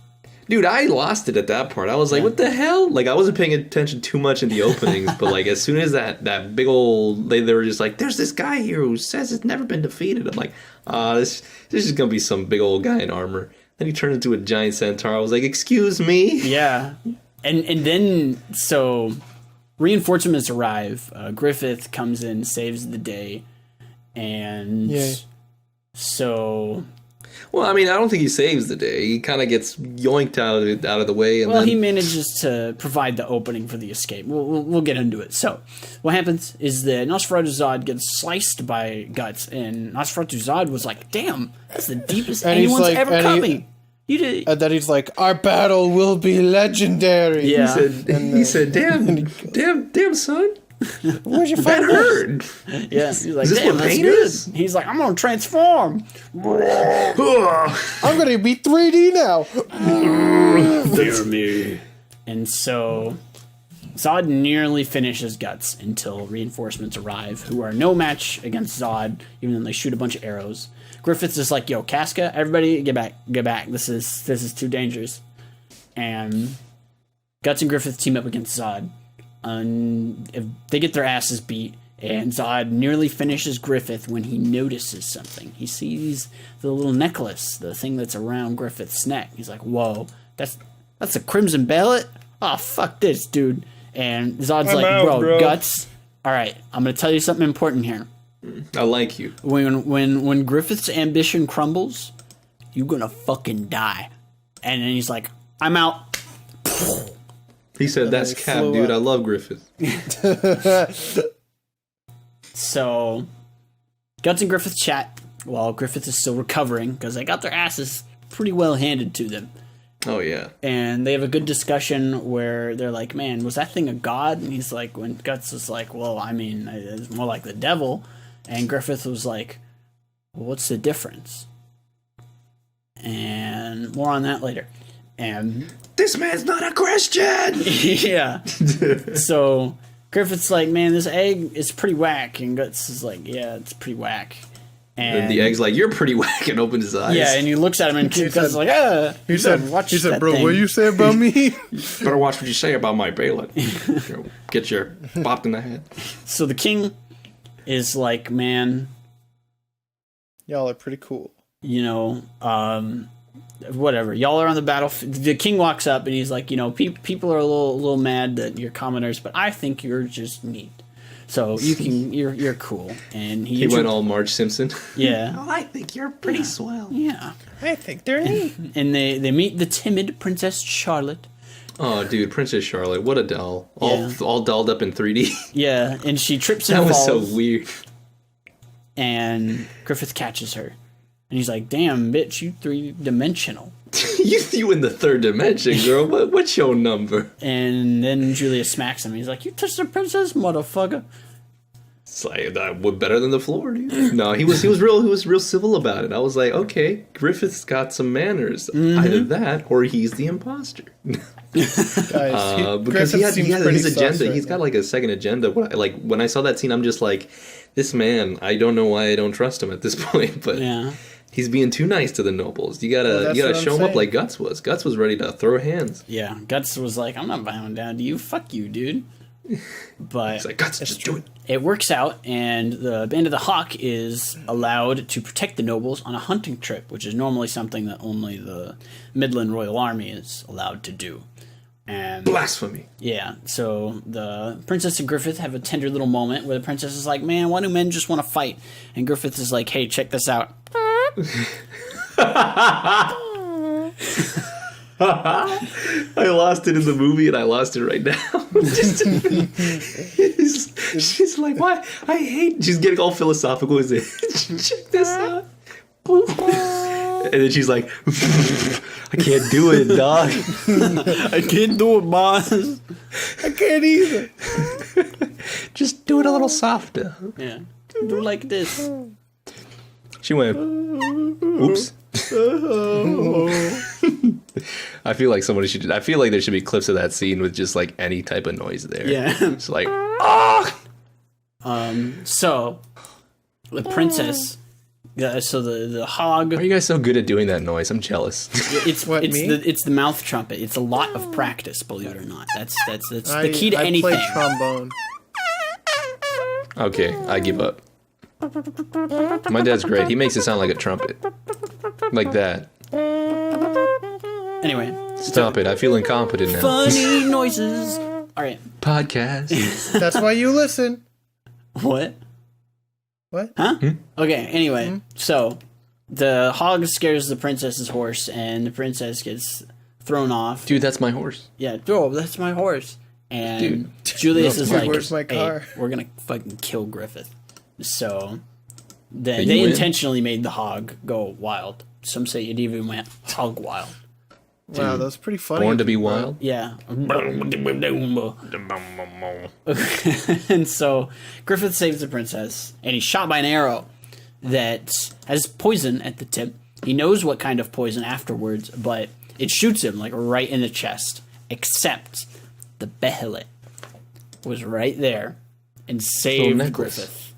Dude, I lost it at that part. I was like, what the hell? Like, I wasn't paying attention too much in the openings, but, like, as soon as that big old... They were just like, there's this guy here who says it's never been defeated. I'm like, this is going to be some big old guy in armor. Then he turns into a giant centaur. I was like, excuse me? Yeah. And then, so, reinforcements arrive. Griffith comes in, saves the day. And... Yay. So... Well, I mean, I don't think he saves the day. He kind of gets yoinked out of the way. And then... he manages to provide the opening for the escape. We'll get into it. So, what happens is that Nosferatu Zod gets sliced by Guts, and Nosferatu Zod was like, damn, that's the deepest anyone's ever coming. You did. And then he's like, our battle will be legendary. Yeah. He said, damn, son. Where'd you find that hurt? Yeah, he's like, is this damn, what that's pain good. is? He's like, I'm gonna transform. I'm gonna be 3D now. Fear me. And so Zod nearly finishes Guts until reinforcements arrive, who are no match against Zod, even though they shoot a bunch of arrows. Griffith's just like, yo, Casca, everybody get back. This is too dangerous. And Guts and Griffith team up against Zod. If they get their asses beat, and Zod nearly finishes Griffith when he notices something. He sees the little necklace, the thing that's around Griffith's neck. He's like, whoa, that's a crimson ballet? Oh, fuck this, dude. And Zod's I'm like, out, bro. Guts, all right, I'm going to tell you something important here. I like you. When Griffith's ambition crumbles, you're going to fucking die. And then he's like, I'm out. He said, that's cap, dude. I love Griffith. So, Guts and Griffith chat while Griffith is still recovering because they got their asses pretty well handed to them. Oh, yeah. And they have a good discussion where they're like, man, was that thing a god? And he's like, when Guts is like, well, I mean, it's more like the devil. And Griffith was like, well, what's the difference? And more on that later. And this man's not a Christian! yeah. So Griffith's like, man, this egg is pretty whack. And Guts is like, yeah, it's pretty whack. And the egg's like, you're pretty whack, and opens his eyes. Yeah, and he looks at him, and Guts is like, He said, watch he said, that bro, thing. what you say about me? Better watch what you say about my Balin. Get your bopped in the head. So the king is like, man, Y'all are pretty cool. you know, whatever. Y'all are on the battlefield. The king walks up, and he's like, you know, people are a little mad that you're commoners, but I think you're just neat. So you're cool. And he went all Marge Simpson. Yeah. Oh, I think you're pretty swell. Yeah. I think they're neat. And they meet the timid Princess Charlotte. Oh, dude, Princess Charlotte, what a doll. All dolled up in 3D. Yeah, and she trips and That was falls. so weird. And Griffith catches her. And he's like, damn, bitch, you 3-dimensional. you in the third dimension, girl. What's your number? And then Julius smacks him. He's like, you touched the princess, motherfucker. It's like, we're better than the floor, dude. No, he was real civil about it. I was like, okay, Griffith's got some manners. Either that, or he's the imposter. Because he has his agenda. He's got like a second agenda. When I saw that scene, I'm just like, this man, I don't know why I don't trust him at this point, but he's being too nice to the nobles. You gotta show him up like Guts was. Guts was ready to throw hands. Yeah, Guts was like, I'm not bowing down to you. Fuck you, dude. But it's like, Guts, just do it. It works out, and the Band of the Hawk is allowed to protect the nobles on a hunting trip, which is normally something that only the Midland Royal Army is allowed to do. And blasphemy. Yeah, so the princess and Griffith have a tender little moment where the princess is like, man, why do men just want to fight? And Griffith is like, hey, check this out. I lost it in the movie, and I lost it right now. She's like, "Why? I hate." She's getting all philosophical. Is it? Check this out. And then she's like, "I can't do it, dog. I can't do it, boss. I can't either. Just do it a little softer." Yeah, do like this. She went, "Oops." I feel like somebody should. I feel like there should be clips of that scene with just like any type of noise there. Yeah, it's like ah. So the princess. So the hog. Why are you guys so good at doing that noise? I'm jealous. It's the mouth trumpet. It's a lot of practice, believe it or not. That's the key to anything. I play trombone. Okay, I give up. My dad's great. He makes it sound like a trumpet, like that. Anyway, stop it. I feel incompetent now. Funny noises. All right, podcast. That's why you listen. What? What? Huh? Okay, anyway, so the hog scares the princess's horse, and the princess gets thrown off. Dude, that's my horse. Yeah, that's my horse. And Julius is like, where's my car? Hey, we're going to fucking kill Griffith. So they intentionally made the hog go wild. Some say it even went hog wild. Wow, that's pretty funny. Born to be wild? Yeah. And so Griffith saves the princess, and he's shot by an arrow that has poison at the tip. He knows what kind of poison afterwards, but it shoots him like right in the chest. Except the Behelit was right there and saved Griffith.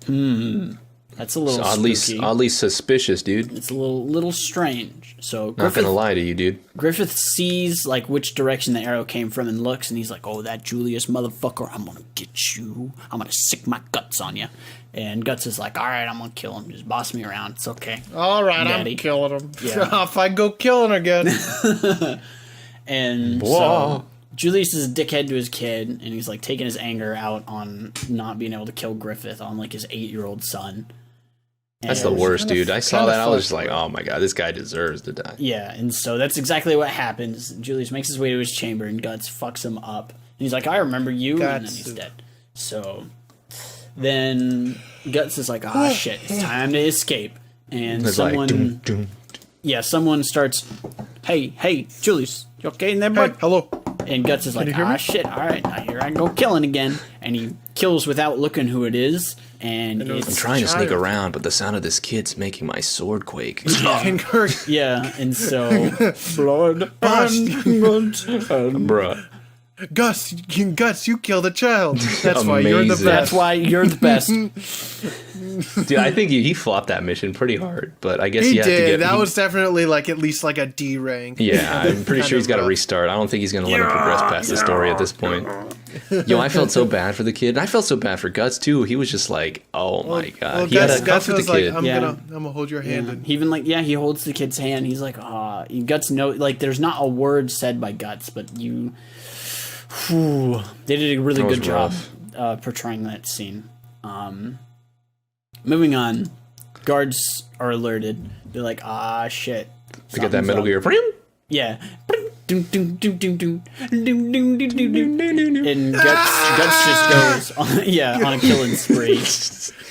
That's a little oddly suspicious, dude. It's a little strange. So Griffith, not gonna lie to you, dude. Griffith sees like which direction the arrow came from and looks, and he's like, "Oh, that Julius motherfucker! I'm gonna get you. I'm gonna sick my guts on you." And Guts is like, "All right, I'm gonna kill him. Just boss me around. It's okay." All right, Daddy. I'm killing him. Yeah. Off I go killing again. And so Julius is a dickhead to his kid, and he's like taking his anger out on not being able to kill Griffith on like his 8-year-old son. That's the worst, dude. I saw that. I was just like, oh my god, this guy deserves to die. Yeah, and so that's exactly what happens. Julius makes his way to his chamber, and Guts fucks him up. And he's like, I remember you, and then he's dead. So then Guts is like, oh shit, it's time to escape. And someone... Like, doom. Yeah, someone starts hey, Julius, you okay in there, bud? Hey, hello. And Guts is like, shit, all right, now here I go killing again. And he kills without looking who it is. And I'm trying to sneak around, but the sound of this kid's making my sword quake. Yeah, and so... Blood and Bruh. Gus, you killed a child. That's why you're the best. That's why you're the best. Dude, I think he flopped that mission pretty hard, but I guess he you have did. to get... That was definitely like at least like a D rank. Yeah, I'm pretty sure he's got to restart. I don't think he's going to let him progress past the story at this point. Yo, I felt so bad for the kid. And I felt so bad for Guts, too. He was just like, oh my God. Well, he had a Guts for the was kid. like, I'm gonna hold your hand. And... He even he holds the kid's hand. He's like, Guts there's not a word said by Guts, but you... Whew, they did a really good job portraying that scene. Moving on, guards are alerted. They're like, shit. To get that Metal Gear. Yeah. And Guts just goes on a killing spree.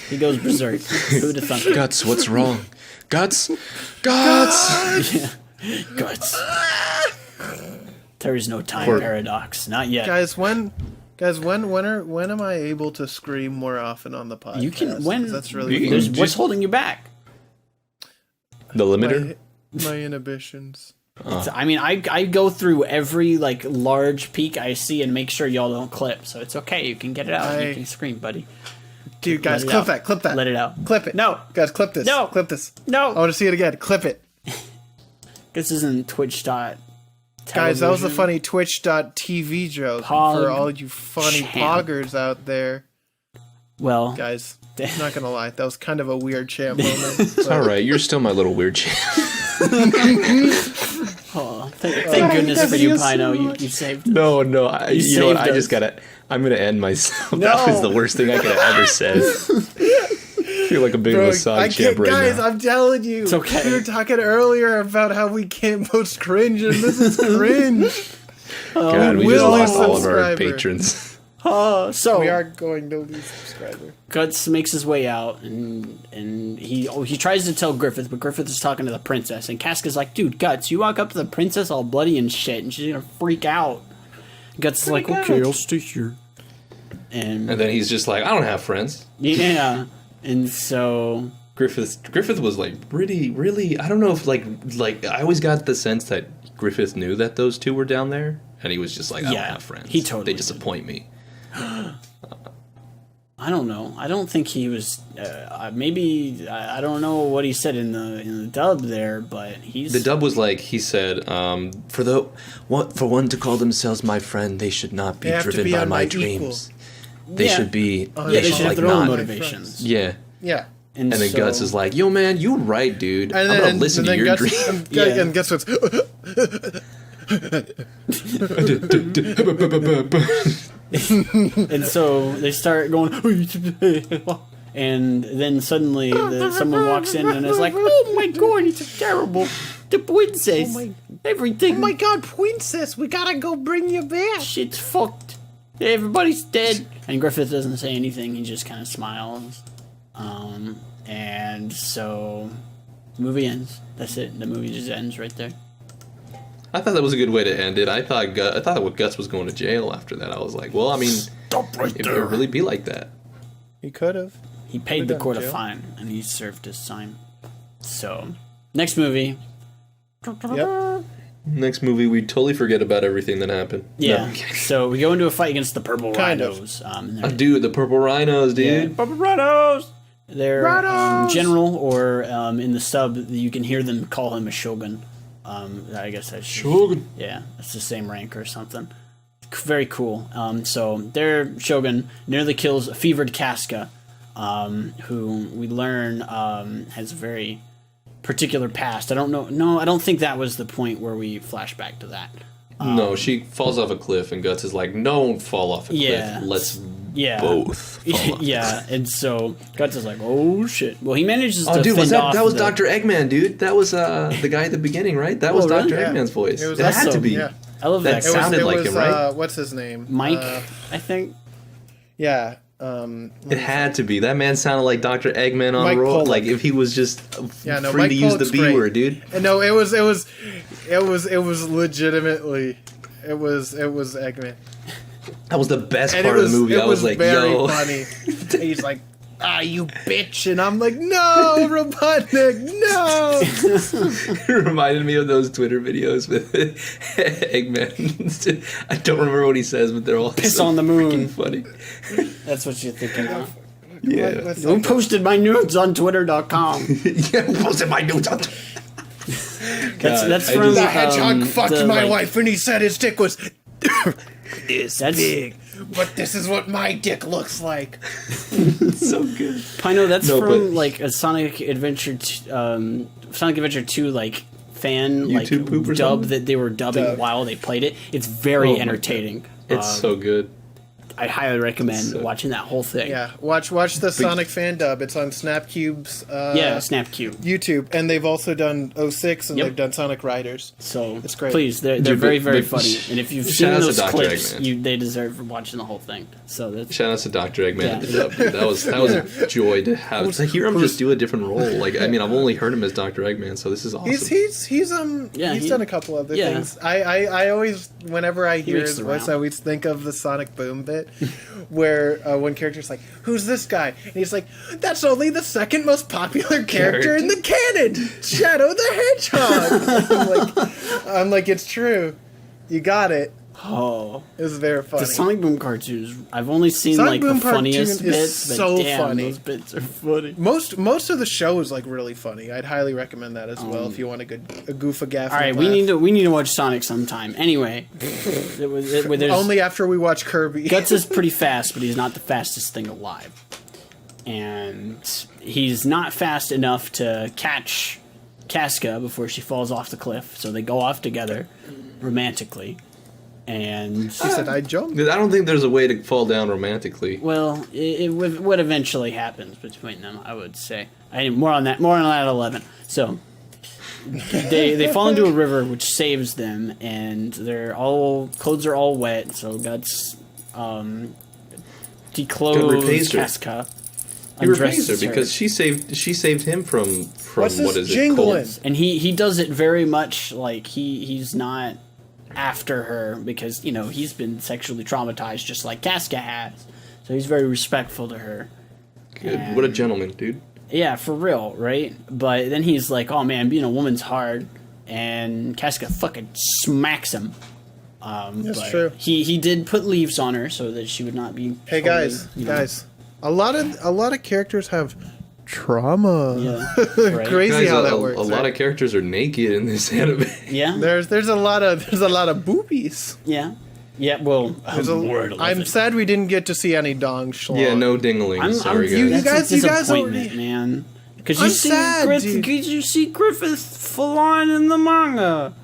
He goes berserk. Who'd have thunk it? Guts, what's wrong? Guts! Yeah. Guts. There is no time paradox. Not yet. Guys, when am I able to scream more often on the podcast? You can that's really what's holding you back? The limiter? My inhibitions. I mean, I go through every large peak I see and make sure y'all don't clip. So it's okay. You can get it out. You can scream, buddy. Dude, guys, clip that. Let it out. Clip it. No. Guys, clip this. No. Clip this. No. I want to see it again. Clip it. This isn't Twitch. Guys, that was a funny Twitch.tv joke for all you funny poggers out there. Well, guys, I'm not gonna lie, that was kind of a weirdChamp moment. It's all right. You're still my little weirdChamp. Thank goodness for you, Pino. You saved. No. You know what? I just gotta. I'm gonna end myself. No. That was the worst thing I could have ever said. I feel like a big massage champ right guys, now. I'm telling you. It's okay. We were talking earlier about how we can't post cringe, and this is cringe. God, we just lost all of our patrons. So we are going to lose subscriber. Guts makes his way out, and he tries to tell Griffith, but Griffith is talking to the princess, and Casca's like, dude, Guts, you walk up to the princess all bloody and shit, and she's gonna freak out. Guts is like, okay, I'll stay here. And then he's just like, I don't have friends. Yeah. And so Griffith was like really I don't know if like I always got the sense that Griffith knew that those two were down there, and he was just like, I don't have friends. He totally they disappoint me. I don't know. I don't think he was. Maybe I don't know what he said in the dub there, but the dub was like he said, for one to call themselves my friend, they should not be driven by my dreams. They should be. They should have their own motivations. Yeah. Yeah. And then Guts is like, yo, man, you right, dude. I'm going to listen to your dreams. And Guts what's... And so they start going... And then suddenly someone walks in and is like, oh my god, it's terrible. The princess. Everything. Oh my god, princess, we gotta go bring you back. Shit's fucked. Everybody's dead. And Griffith doesn't say anything. He just kind of smiles. And so the movie ends. That's it. The movie just ends right there. I thought that was a good way to end it. I thought Guts was going to jail after that. I was like, well, I mean, it would really be like that. He could have. He paid the court a fine, and he served his time. So, next movie. Yep. Next movie, we totally forget about everything that happened. Yeah. So we go into a fight against the Purple Rhinos. Dude, the Purple Rhinos, dude. Yeah. Purple Rhinos! They're general, or in the sub, you can hear them call him a shogun. I guess that's shogun. Yeah, that's the same rank or something. Very cool. So their shogun nearly kills a fevered Casca, who we learn has a very particular past. I don't know. No, I don't think that was the point where we flash back to that. No, she falls off a cliff, and Guts is like, "Don't fall off a cliff. Let's both." Yeah, and so Guts is like, "Oh shit!" Well, he manages to. Dude, that was Dr. Eggman, dude. That was the guy at the beginning, right? That was Dr. Eggman's voice. It had to be. I love that. Sounded like him, right? What's his name? Mike, I think. Yeah. It had to be. That man sounded like Dr. Eggman on Mike roll. Pollock. Like if he was just free Mike to use the Pollock's B great. word, dude. And no, it was legitimately, it was Eggman. That was the best And part of the movie. It I was like, very yo. funny. And he's like, you bitch. And I'm like, no, Robotnik, no. It reminded me of those Twitter videos with Eggman. I don't remember what he says, but they're all Piss so on the moon. funny. That's what you're thinking of. Yeah. Who posted my nudes on Twitter.com? Yeah, who posted my nudes on That's from The hedgehog fucked my like, wife and he said his dick was this That's- big. But this is what my dick looks like. So good. Pino, that's No, from but- like a Sonic Adventure 2 like fan YouTube like poop or dub something? that they were dubbing Dub. while they played it. It's very Oh my entertaining. It's so good. I highly recommend So- watching that whole thing. Yeah, watch the Sonic fan dub. It's on Snapcube's Snapcube. YouTube, and they've also done 06 and Yep. they've done Sonic Riders. So It's great. please, they're Dude, very but- very but funny. sh- And if you've shout seen out to those Dr. clips, Eggman. they deserve watching the whole thing. So that's Shout out to Dr. Eggman Yeah. at the dub, dude. That was a joy to have to hear him just do a different role. Like I mean, I've only heard him as Dr. Eggman, so this is awesome. He's done a couple other things. I always, whenever I hear makes his the voice, round. I always think of the Sonic Boom bit, where one character's like, "Who's this guy?" And he's like, "That's only the second most popular character in the canon, Shadow the Hedgehog." I'm like, it's true. You got it. oh. It was very funny. The Sonic Boom cartoons, I've only seen Sonic like Boom the funniest cartoon is bits, but so damn, funny. those bits are funny. Most of the show is like really funny. I'd highly recommend that as well if you want a goof a gaff. All right, we need to watch Sonic sometime. Anyway, there's, only after we watch Kirby. Guts is pretty fast, but he's not the fastest thing alive, and he's not fast enough to catch Casca before she falls off the cliff. So they go off together romantically, and She said, "I jumped." I don't think there's a way to fall down romantically. well, what eventually happens between them, I would say. More on that 11. So they fall into a river, which saves them, and clothes are all wet. So Guts Good declothes repays her. Casca. He repays her undresses because she saved him from What's what this is jingling? it called? and he does it very much like he's not after her because he's been sexually traumatized just like Casca has, so he's very respectful to her. Good. What a gentleman, dude. Yeah, for real, right? But then he's like, oh man, being a woman's hard, and Casca fucking smacks him. That's but true. He did put leaves on her so that she would not be Hey totally, guys, a lot of characters have trauma. yeah, right? Crazy Guys, how a that works. lot right? of characters are naked in this anime. Yeah, There's a lot of boobies. yeah. Well, I'm sad we didn't get to see any dong schlong. Yeah, no dingling. Sorry, you guys. That's guys- a you guys disappointment, already- man. Because I'm sad, dude. you see Griffith full on in the manga.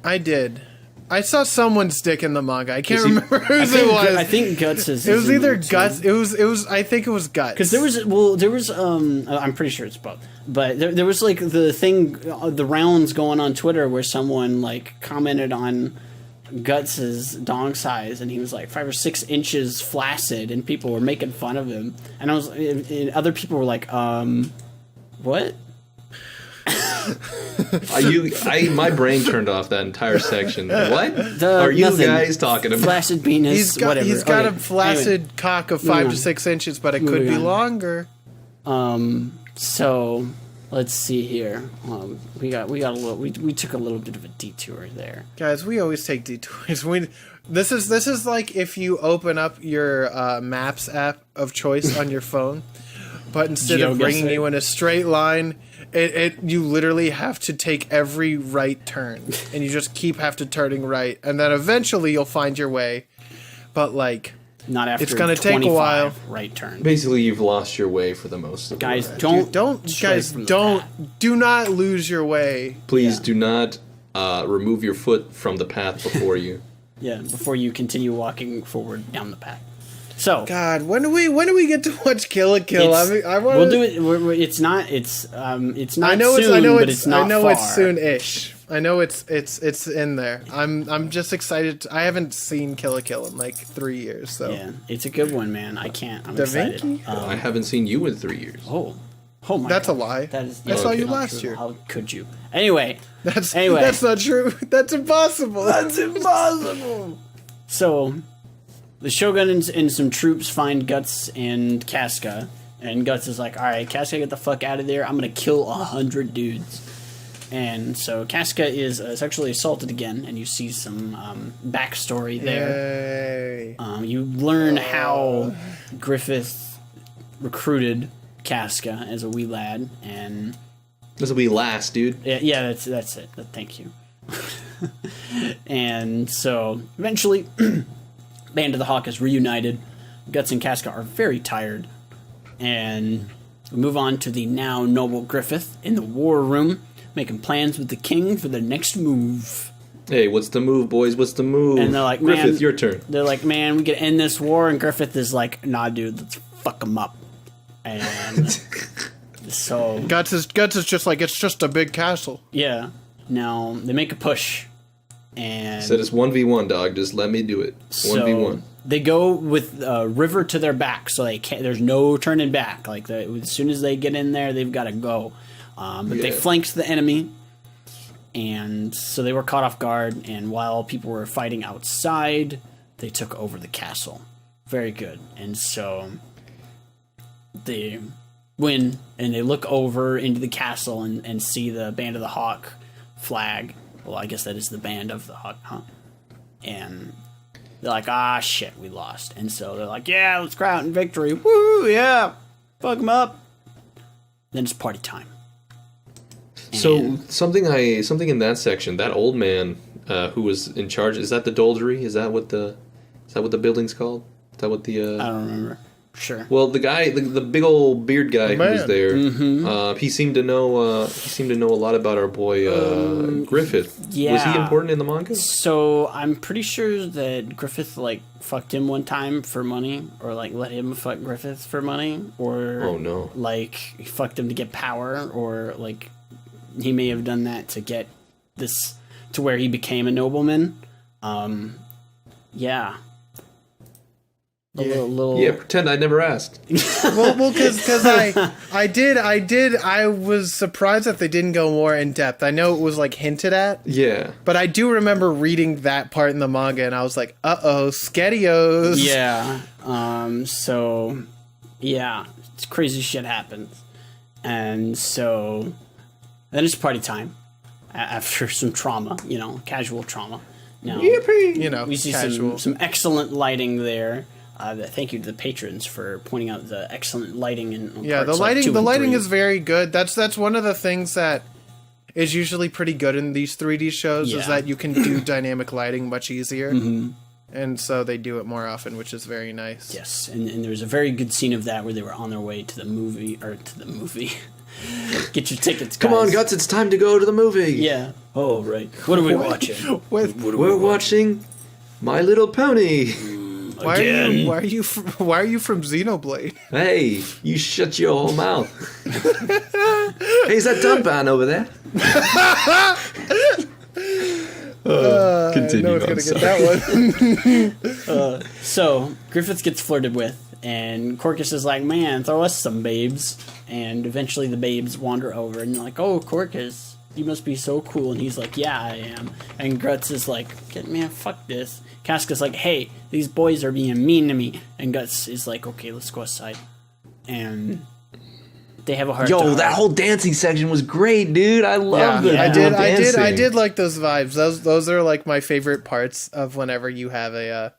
I did. I saw someone's dick in the manga. I can't Is he- remember whose it was. I think Guts is. It was either Guts. It was. I think it was Guts. Because there was. I'm pretty sure it's both. But there was like the thing, the rounds going on Twitter where someone like commented on Guts's dong size, and he was like 5 or 6 inches flaccid, and people were making fun of him. And and other people were like, what? My brain turned off that entire section. What The- are you nothing. guys talking about? Flaccid penis, whatever. He's got Okay. a flaccid Anyway. cock of 5 to on. 6 inches, but it could Moving be on. longer. So let's see here. We took a little bit of a detour there. Guys, we always take detours. This is like if you open up your Maps app of choice on your phone, but instead of bringing GeoGuessr. you in a straight line, you literally have to take every right turn, and you just have to turning right, and then eventually you'll find your way. But like, Not after It's gonna take a while. Right turn. Basically, you've lost your way for the most of Guys, it. don't stray from the path. do not lose your way. Please Yeah. do not remove your foot from the path before you. Yeah, before you continue walking forward down the path. So God, when do we get to watch Kill a Kill? I want. we'll do it. It's not. It's not. I know soon, it's. I know but it's. it's not I know far. it's soon-ish. I know it's in there. I'm just excited. I haven't seen Kill la Kill in like 3 years. So yeah, it's a good one, man. I'm Da excited. Vinci? I haven't seen you in 3 years. Oh my! That's God. a lie. That is. I saw you not last true. year. How could you? Anyway, That's not true. That's impossible. That's impossible. So, the Shogun and some troops find Guts and Casca, and Guts is like, "All right, Casca, get the fuck out of there. I'm gonna kill 100 dudes." And so Casca is sexually assaulted again, and you see some backstory there. Yay. You learn how Griffith recruited Casca as a wee lad, and This will be last, dude. yeah, that's it. Thank you. And so eventually, Band of the Hawk is reunited. Guts and Casca are very tired, and we move on to the now noble Griffith in the war room, making plans with the king for the next move. Hey, what's the move, boys? What's the move? And they're like, Griffith, man, your turn. They're like, man, we could end this war, and Griffith is like, nah, dude, let's fuck him up. And so Guts is just like, it's just a big castle. yeah, now they make a push, and Said it's 1v1, dog. Just let me do it. 1v1. They go with River to their back, so they can't. There's no turning back. Like as soon as they get in there, they've got to go. But they flanked the enemy, and so they were caught off guard. And while people were fighting outside, they took over the castle. Very good. And so they win, and they look over into the castle and see the Band of the Hawk flag. Well, I guess that is the Band of the Hawk, huh? And they're like, ah, shit, we lost. And so they're like, yeah, let's cry out in victory. Woo, yeah, fuck them up. Then it's party time. So something in that section, that old man who was in charge, is that the Doldry? Is that what the building's called? Is that what the I don't remember. Sure. Well, the guy, the big old beard guy who was there, he seemed to know a lot about our boy Griffith. Yeah. Was he important in the manga? So I'm pretty sure that Griffith like fucked him one time for money, or like let him fuck Griffith for money, or Oh no, like he fucked him to get power, or like he may have done that to get this to where he became a nobleman. Yeah. Yeah, pretend I never asked. well, because I was surprised that they didn't go more in depth. I know it was like hinted at. Yeah. But I do remember reading that part in the manga, and I was like, Skedios. Yeah. So, yeah, it's crazy shit happens. And so, then it's party time. After some trauma, casual trauma. Now, Yippee! we see some excellent lighting there. Thank you to the patrons for pointing out the excellent lighting in the lighting is very good. That's one of the things that is usually pretty good in these 3D shows is that you can do dynamic lighting much easier. Mm-hmm. And so they do it more often, which is very nice. Yes, and there's a very good scene of that where they were on their way to the movie. Get your tickets, guys. Come on, Guts, it's time to go to the movie. Yeah. Oh, right. What are we watching? We're watching My Little Pony. Why are you from Xenoblade? Hey, you shut your whole mouth. Hey, is that Dunban over there? Continue. I know it's gonna get that one. So Griffith gets flirted with, and Corcus is like, "Man, throw us some babes." And eventually, the babes wander over, and they're like, "Oh, Corcus, you must be so cool." And he's like, "Yeah, I am." And Guts is like, "Man, fuck this." Casca's like, "Hey, these boys are being mean to me." And Guts is like, "Okay, let's go outside." And they have a heart. Yo, that whole dancing section was great, dude. I loved it. I did like those vibes. Those are like my favorite parts of whenever you have a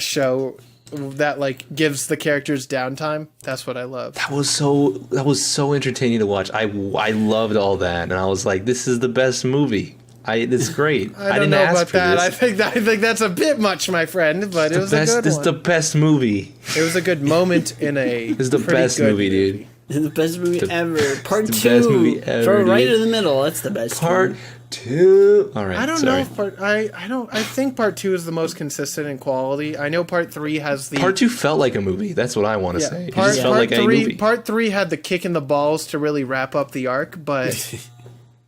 show that like gives the characters downtime. That's what I love. That was so entertaining to watch. I loved all that, and I was like, this is the best movie. It's great. I don't know about that. I think that's a bit much, my friend. But it was a good one. This is the best movie. It was a good moment in a. This is the best movie, dude. It's the best movie ever. Part 2. Best movie ever, throw it right dude. in the middle. That's the best. Part 2. All right. I don't know if I think part 2 is the most consistent in quality. I know part 3 has the. Part 2 felt like a movie. That's what I want to say. It Part just felt like a movie. Part 3 had the kick in the balls to really wrap up the arc, but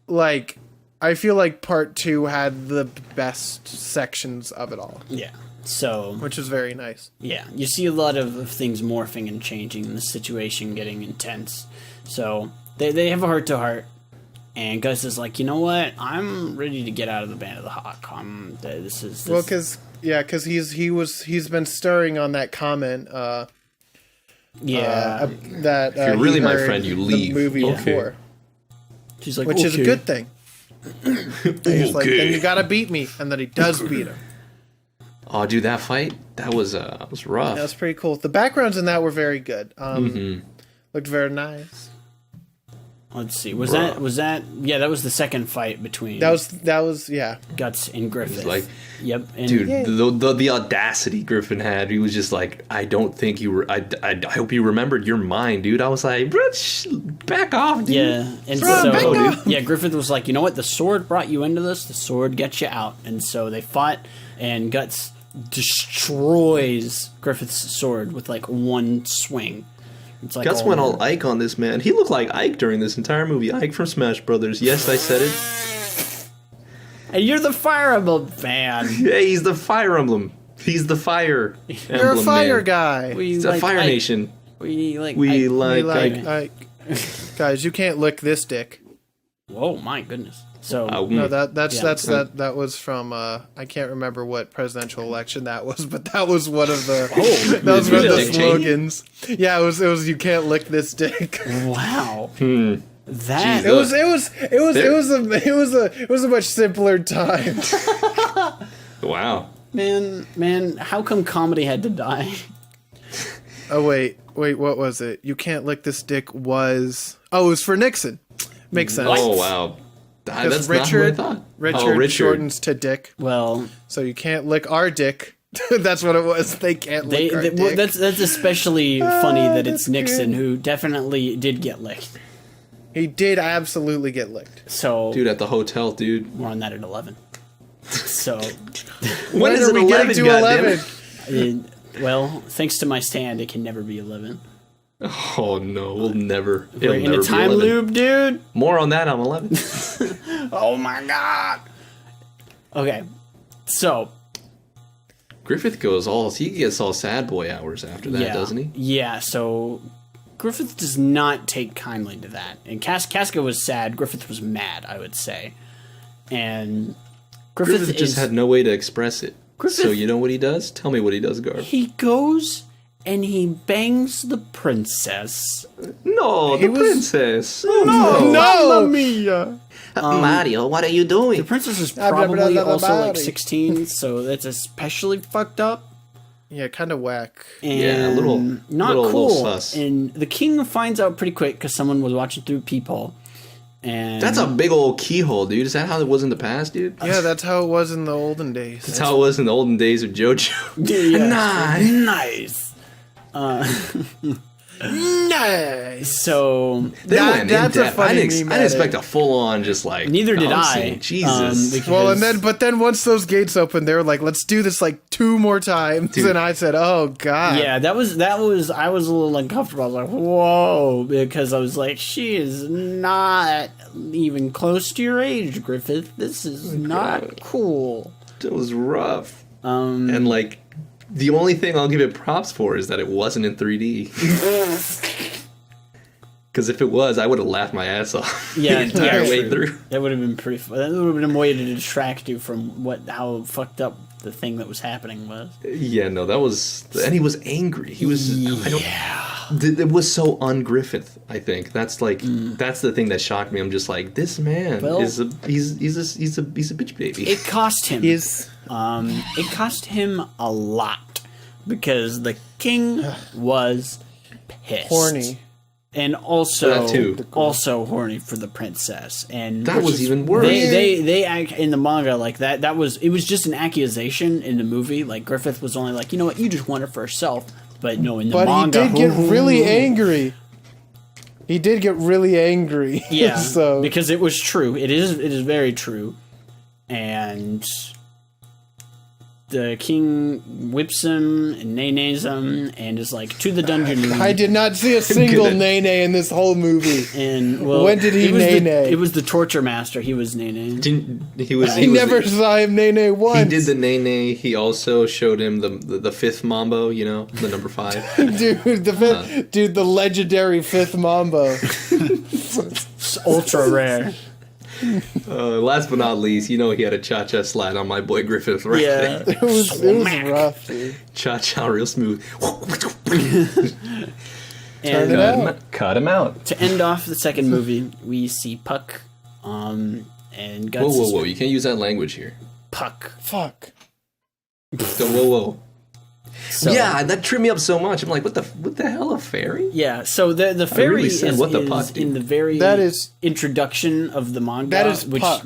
like. I feel like part 2 had the best sections of it all. Yeah. So, which is very nice. Yeah, you see a lot of things morphing and changing, and the situation getting intense. So they have a heart-to-heart, and Gus is like, you know what? I'm ready to get out of the Band of the Hawk. This. Well, because he's been stirring on that comment. That if you're really my friend, you leave. The movie before. She's like, which is a good thing. He's like, then you gotta beat me, and then he does beat him. Oh, dude, that fight, that was rough. That was pretty cool. The backgrounds in that were very good. Looked very nice. Let's see. Was that? Yeah, that was the second fight between. That was Guts and Griffith. Like, yep. And dude, the audacity Griffin had. He was just like, I don't think you were. I hope you remembered your mind, dude. I was like, back off, dude. Yeah, and so Griffith was like, you know what? The sword brought you into this. The sword gets you out, and so they fought, and Guts destroys Griffith's sword with like one swing. It's like Guts went all Ike on this man. He looked like Ike during this entire movie. Ike from Smash Brothers. Yes, I said it. And you're the Fire Emblem fan. Yeah, he's the Fire Emblem. He's the Fire Emblem. You're a fire man. guy. He's a Fire Nation. We like Ike. Guys, you can't lick this dick. Whoa, my goodness. So no, that was from I can't remember what presidential election that was, but that was one of the that was one of the slogans. Yeah, it was you can't lick this dick. Wow. That it was a much simpler time. Wow. Man, how come comedy had to die? Oh wait, what was it? You can't lick this dick was it was for Nixon. Makes sense. Oh wow. That's Richard, not what I thought. Richard shortens to Dick. Well, so you can't lick our dick. That's what it was. They can't lick our dick. Well, that's especially funny that it's Nixon who definitely did get licked. He did absolutely get licked. So, dude, at the hotel, dude. We're on that at 11. So, when is it 11? To 11? Well, thanks to my stand, it can never be 11. Oh no, we'll never. We're in a time loop, dude. More on that on 11. Oh my god. Okay, so Griffith he gets all sad boy hours after that, doesn't he? Yeah. So Griffith does not take kindly to that, and Casca was sad. Griffith was mad, I would say, and Griffith just had no way to express it. So you know what he does? Tell me what he does, Garb. He goes and he bangs the princess. No, the princess. No, Mamma mia. Mario, what are you doing? The princess is probably also like 16, so that's especially fucked up. Yeah, kind of whack. And a little not cool. Little sus. And the king finds out pretty quick because someone was watching through a peephole. And that's a big old keyhole, dude. Is that how it was in the past, dude? Yeah, that's how it was in the olden days. That's how it was in the olden days of JoJo. Yeah. Nice. Nice. So that's a funny meme. I didn't expect a full-on just like. Neither did I. Jesus. Well, but then once those gates opened, they were like, "Let's do this like 2 more times." Dude. And I said, "Oh God." Yeah, that was. I was a little uncomfortable. I was like, "Whoa," because I was like, "She is not even close to your age, Griffith. This is not cool." It was rough. And like. The only thing I'll give it props for is that it wasn't in 3D. Because if it was, I would have laughed my ass off the entire way through. That would have been pretty fun. That would have been a way to distract you from how fucked up the thing that was happening was. Yeah, no, that was... And he was angry. He was... It was so un-Griffith, I think. That's like... That's the thing that shocked me. I'm just like, this man is he's a bitch baby. It cost him. It cost him a lot because the king was pissed, horny, and also horny for the princess. And that was even worse. They act in the manga like that. It was just an accusation in the movie. Like Griffith was only like, you know what, you just want her for herself. But no, in the manga, he did get really angry. He did get really angry. Yeah, so because it was true. It is very true, and. the king whips him and nay-nays him and is like, to the dungeon. I did not see a single nay-nay in this whole movie. And well, when did he nay-nay? It was the torture master. He was nay-nay. I never saw him nay-nay once. He did the nay-nay. He also showed him the fifth mambo, the number 5. Dude, the legendary fifth mambo. It's ultra rare. Last but not least, he had a cha-cha slide on my boy Griffith right there. It was rough, dude. Cha-cha real smooth. Turn it out. Cut him out. To end off the second movie, we see Puck and Guts. Whoa. You can't use that language here. Puck. Fuck. Whoa. So, yeah, that tripped me up so much. I'm like, what the hell, a fairy? Yeah, so the fairy really is in the very introduction of the manga. That is which Puck.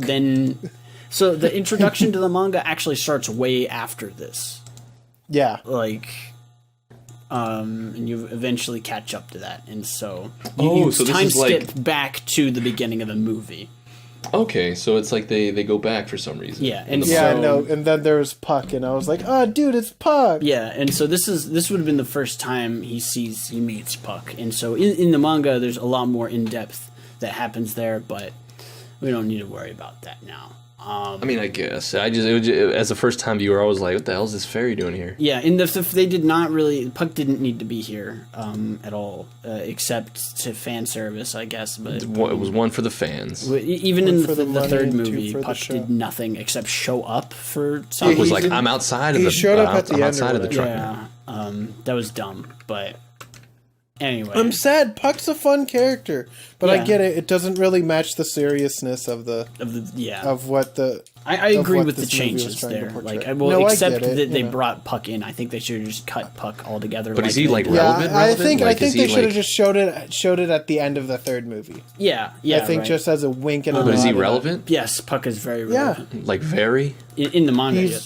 So the introduction to the manga actually starts way after this. Yeah. And you eventually catch up to that. And so so time this is skip back to the beginning of the movie. Okay, so it's like they go back for some reason. Yeah, and and then there was Puck, and I was like, "Oh, dude, it's Puck." Yeah, and so this would have been the first time he meets Puck, and so in the manga, there's a lot more in depth that happens there, but we don't need to worry about that now. I mean, I guess as a first time viewer, I was like, "What the hell is this fairy doing here?" Yeah, they did not really. Puck didn't need to be here at all, except to fan service, I guess. But it was one for the fans. Even in the third movie, Puck did nothing except show up for something. Puck was like, "I'm outside of the." He showed up at the end outside of the truck. Yeah, that was dumb, but. Anyway, I'm sad. Puck's a fun character, but I get it. It doesn't really match the seriousness of what the. I agree with the changes there. Except that they brought Puck in. I think they should have just cut Puck altogether. But is he relevant? I think they should have just showed it at the end of the third movie. Yeah. I think just as a wink and a nod. But is he relevant? Yes, Puck is very relevant. Yeah, like very in the manga.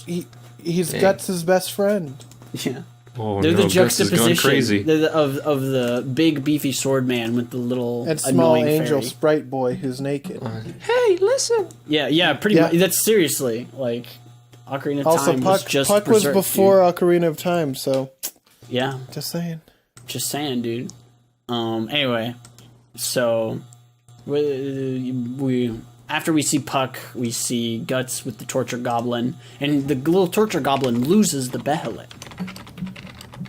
He's Guts' best friend. Yeah. Oh, they're the juxtaposition crazy. of the big beefy sword man with the little and small fairy. angel sprite boy who's naked. Hey, listen. Yeah, pretty much. That's seriously like Ocarina of Time was just Puck Berserk, was before Ocarina of Time, so yeah. Just saying, dude. Anyway, so we after we see Puck, we see Guts with the torture goblin, and the little torture goblin loses the Behelit.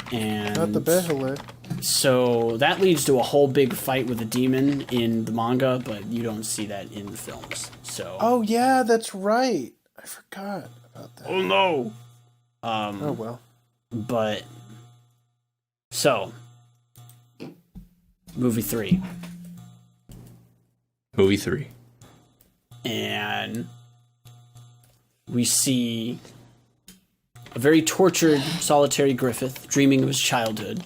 And not the Behelit. So that leads to a whole big fight with a demon in the manga, but you don't see that in the films. So. Oh yeah, that's right. I forgot about that. Oh no. Oh well. But so movie 3. And we see a very tortured, solitary Griffith dreaming of his childhood.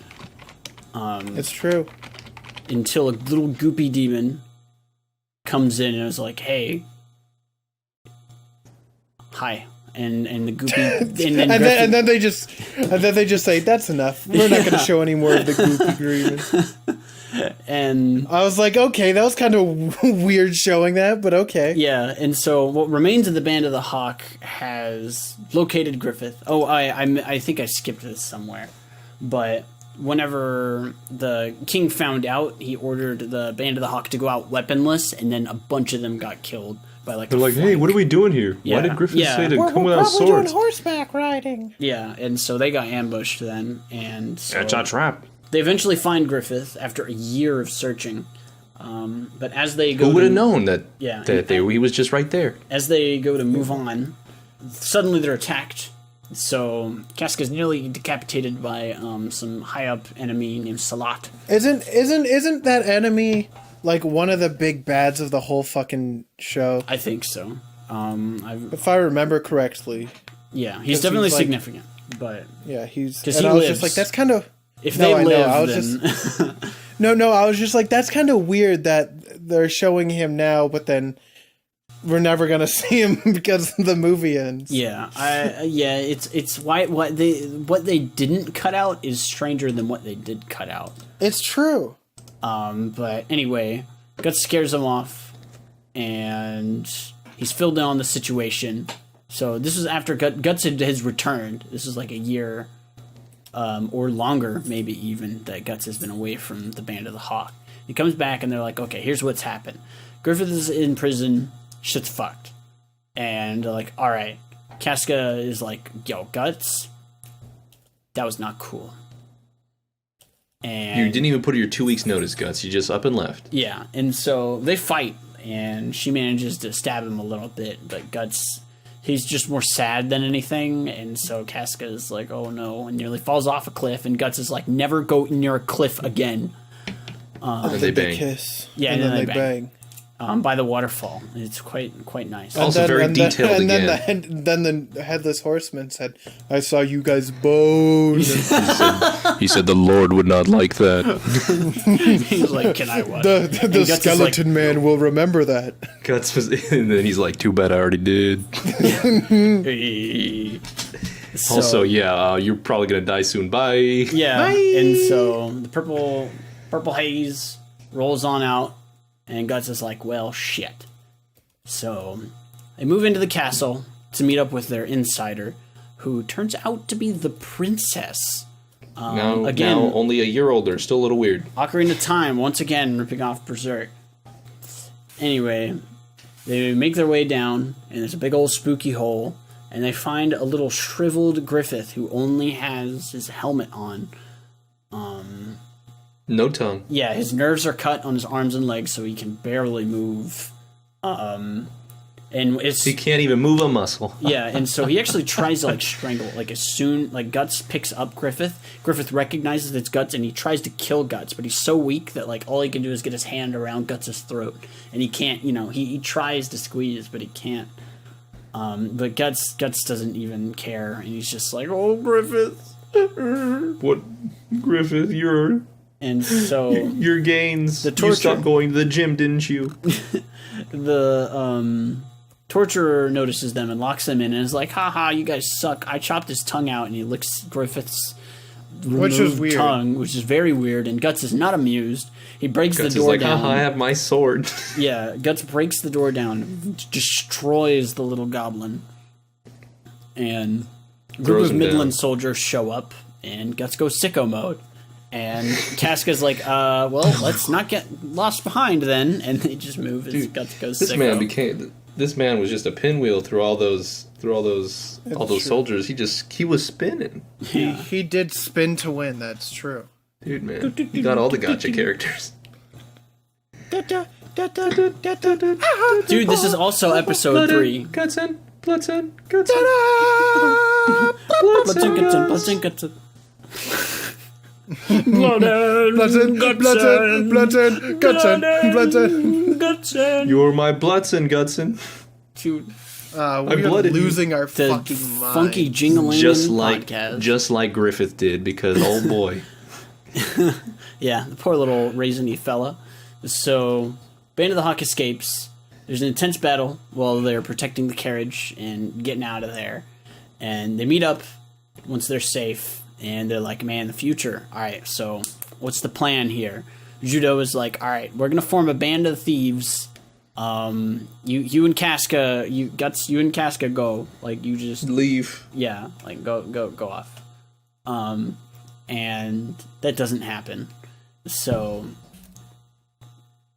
It's true. Until a little goopy demon comes in and is like, "Hey, hi," and the goopy, and then they just say, "That's enough. We're not going to show any more of the goopy demon." And I was like, okay, that was kind of weird showing that, but okay. Yeah, and so what remains of the Band of the Hawk has located Griffith. Oh, I think I skipped this somewhere. But whenever the king found out, he ordered the Band of the Hawk to go out weaponless, and then a bunch of them got killed by They're like, hey, what are we doing here? Yeah. Why did Griffith say to come without swords? We're probably doing horseback riding. Yeah, and so they got ambushed then, and so it's a trap. They eventually find Griffith after a year of searching. But as they go, who would have known that? Yeah, he was just right there. As they go to move on, suddenly they're attacked. So Casca's nearly decapitated by some high up enemy named Salat. Isn't that enemy like one of the big bads of the whole fucking show? I think so. If I remember correctly. Yeah, he's definitely significant. But yeah, he's because he lives. Just like that's kind of. If they live, I was then... just I was just like, that's kind of weird that they're showing him now, but then we're never gonna see him because the movie ends. Yeah, it's why what they didn't cut out is stranger than what they did cut out. It's true. But anyway, Guts scares him off, and he's filled in on the situation. So this was after Guts has returned. This is like a year or longer, maybe even, that Guts has been away from the Band of the Hawk. He comes back and they're like, okay, here's what's happened. Griffith is in prison. Shit's fucked. And they're like, all right. Casca is like, yo, Guts, that was not cool. And you didn't even put your 2 weeks notice, Guts. You just up and left. Yeah, and so they fight, and she manages to stab him a little bit, but Guts, he's just more sad than anything, and so Casca is like, oh no, and nearly falls off a cliff, and Guts is like, never go near a cliff again. And they bang. Kiss. Yeah, and then they bang. By the waterfall. It's quite nice. Also very detailed again. Then the Headless Horseman said, I saw you guys bone. he said the Lord would not like that. He's like, can I what? The skeleton man will remember that. Guts was, and then he's like, too bad I already did. Also, you're probably going to die soon. Bye. Yeah, Bye. And so the purple haze rolls on out. And Guts is like, well, shit. So they move into the castle to meet up with their insider, who turns out to be the princess. Now only a year older, still a little weird. Ocarina of Time, once again, ripping off Berserk. Anyway, they make their way down, and there's a big old spooky hole, and they find a little shriveled Griffith who only has his helmet on. No tongue. Yeah, his nerves are cut on his arms and legs, so he can barely move. And he can't even move a muscle. Yeah, and so he actually tries to strangle. Guts picks up Griffith. Griffith recognizes it's Guts, and he tries to kill Guts, but he's so weak that all he can do is get his hand around Guts' throat, and he can't. He tries to squeeze, but he can't. But Guts doesn't even care, and he's just like, "Oh, Griffith, what, Griffith? You're." And so your gains. You stopped going to the gym, didn't you? The torturer notices them and locks them in and is like, haha, you guys suck. I chopped his tongue out, and he licks Griffith's removed tongue, which is very weird, and Guts is not amused. He breaks the door down. Haha, I have my sword. Yeah, Guts breaks the door down, destroys the little goblin, and a group of Midland soldiers show up, and Guts goes sicko mode. And Casca's like, well, let's not get lost behind then, and they just move as Guts goes sicko. This man was just a pinwheel through all those soldiers. He was spinning. Yeah. He did spin to win, that's true. Dude, man. He got all the gotcha characters. Dude, this is also episode 3. Gutsin. You're my Bloodsinn, Gutsin. Dude, we are losing our fucking mind. Funky jingling podcast. Just like Griffith did, because oh boy. Yeah, the poor little raisiny fella. So, Band of the Hawk escapes. There's an intense battle while they're protecting the carriage and getting out of there. And they meet up once they're safe. And they're like, man, the future. All right, so what's the plan here? Judo is like, all right, we're going to form a band of thieves. You and Casca, you and Casca go. You just leave. Yeah, go off. And that doesn't happen. So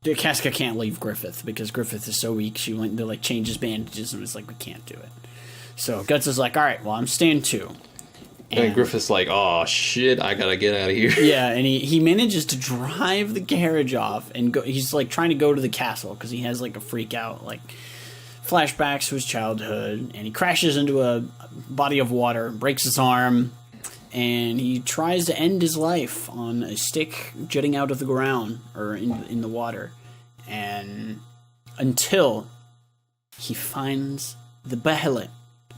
Casca can't leave Griffith because Griffith is so weak. She went to change his bandages and was like, we can't do it. So Guts is like, all right, well, I'm staying too. And Griffith's like, oh shit, I gotta get out of here. Yeah, and he manages to drive the carriage off and go. He's trying to go to the castle because he has a freak out, flashbacks to his childhood, and he crashes into a body of water, breaks his arm, and he tries to end his life on a stick jutting out of the ground or in the water, and until he finds the Behelit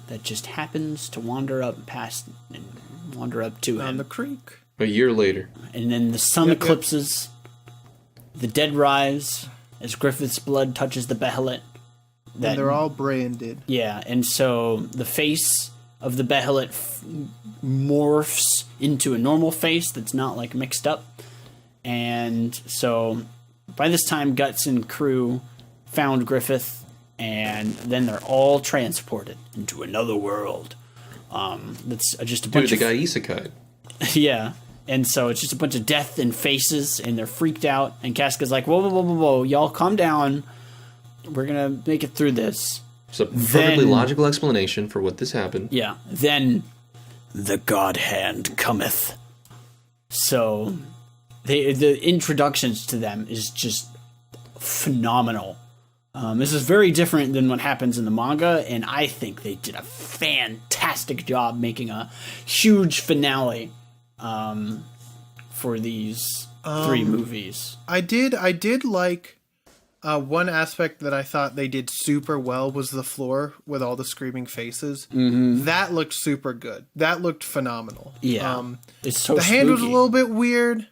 that just happens to wander up to him. On the creek. A year later. And then the sun eclipses, the dead rise, as Griffith's blood touches the Behelit. And they're all branded. Yeah, and so the face of the Behelit morphs into a normal face that's not, mixed up. And so by this time, Guts and crew found Griffith and then they're all transported into another world. That's just a bunch of... Dude, the guy isekai. Yeah. And so it's just a bunch of death and faces, and they're freaked out. And Casca's like, whoa, whoa, whoa, whoa, whoa. Y'all calm down. We're going to make it through this. It's a perfectly logical explanation for what this happened. Yeah. Then the God Hand cometh. So the introductions to them is just phenomenal. This is very different than what happens in the manga, and I think they did a fantastic job making a huge finale for these 3 movies. I did like one aspect that I thought they did super well was the floor with all the screaming faces. Mm-hmm. That looked super good. That looked phenomenal. Yeah, it's so the spooky. hand was a little bit weird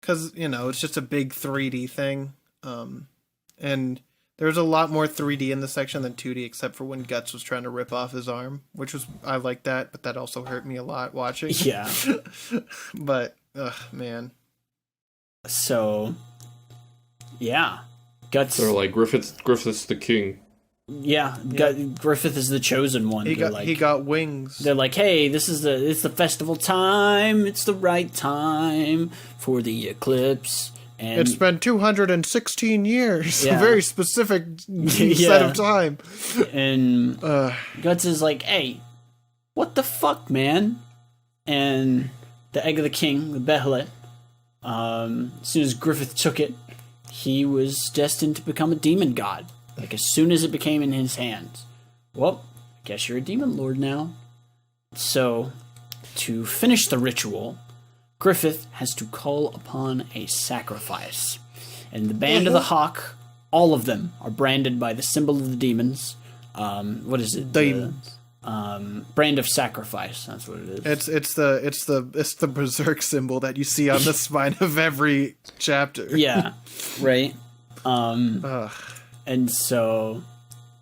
because it's just a big 3D thing, and there's a lot more 3D in the section than 2D, except for when Guts was trying to rip off his arm, which was, I like that, but that also hurt me a lot watching. Yeah. But, man. So, yeah. Guts. They're like, Griffith's the king. Yeah, Griffith is the chosen one. He got wings. They're like, hey, it's the festival time. It's the right time for the eclipse. And it's been 216 years. Yeah. A very specific set of time. And Guts is like, hey, what the fuck, man? And the Egg of the King, the Behelit, as soon as Griffith took it, he was destined to become a demon god. Like, as soon as it became in his hands. Well, I guess you're a demon lord now. So, to finish the ritual, Griffith has to call upon a sacrifice. And the Band of the Hawk, all of them, are branded by the symbol of the demons. What is it? Demons. Brand of sacrifice. That's what it is. It's the Berserk symbol that you see on the spine of every chapter. Yeah, right. And so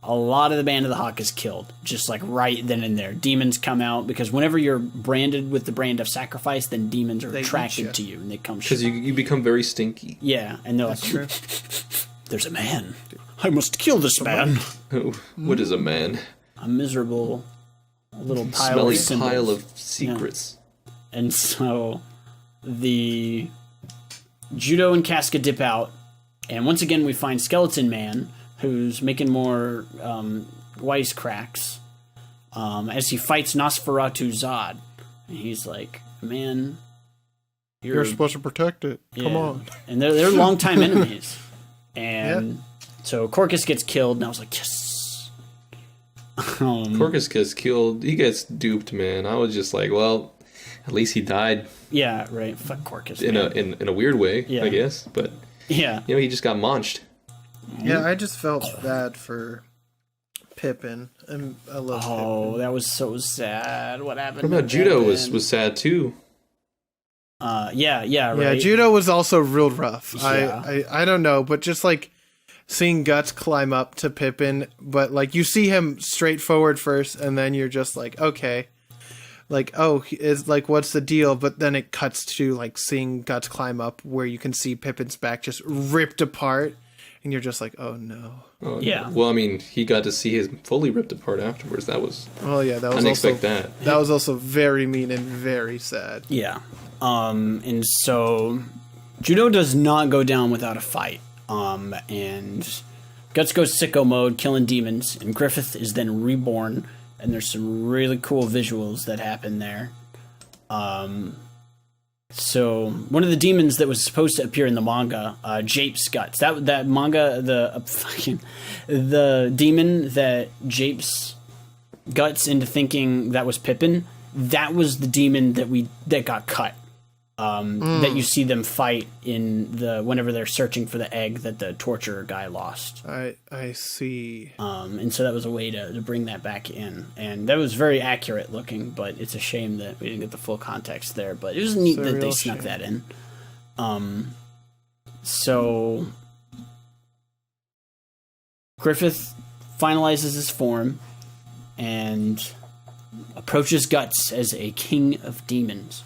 a lot of the Band of the Hawk is killed, just like right then and there. Demons come out, because whenever you're branded with the brand of sacrifice, then demons are attracted to you, and they come. Because you become very stinky. Yeah, and they're like, true. There's a man. I must kill this man. What is a man? A miserable little smelly pile of secrets. Yeah. And so the Judo and Casca dip out, and once again we find Skeleton Man, who's making more wisecracks as he fights Nosferatu Zod. And he's like, man, you're supposed to protect it. Yeah. Come on. And they're longtime enemies. And so Corcus gets killed, and I was like, yes. Corcus gets killed. He gets duped, man. I was just like, well, at least he died. Yeah, right. Fuck Corcus. In a weird way, I guess. But yeah, he just got munched. Yeah, I just felt bad for Pippin. And I love Pippin. Oh, that was so sad. What happened? What about Judo was sad too? Yeah, right. Yeah, Judo was also real rough. Yeah. I don't know, but just like seeing Guts climb up to Pippin, but like you see him straightforward first, and then you're just like, okay. Like, oh, is like, what's the deal? But then it cuts to like seeing Guts climb up, where you can see Pippin's back just ripped apart, and you're just like, oh no. Oh, yeah. Well, I mean, he got to see his fully ripped apart afterwards. That was. Oh yeah, that was. I didn't expect that. That was also very mean and very sad. Yeah. And so Judo does not go down without a fight. And Guts goes sicko mode, killing demons, and Griffith is then reborn. And there's some really cool visuals that happen there. So one of the demons that was supposed to appear in the manga, Jape's Guts. That manga, the demon that japes Guts into thinking that was Pippin. That was the demon that got cut. That you see them fight in whenever they're searching for the egg that the torturer guy lost. I see. And so that was a way to bring that back in, and that was very accurate looking. But it's a shame that we didn't get the full context there. But it was neat that they snuck that in. So Griffith finalizes his form and approaches Guts as a king of demons.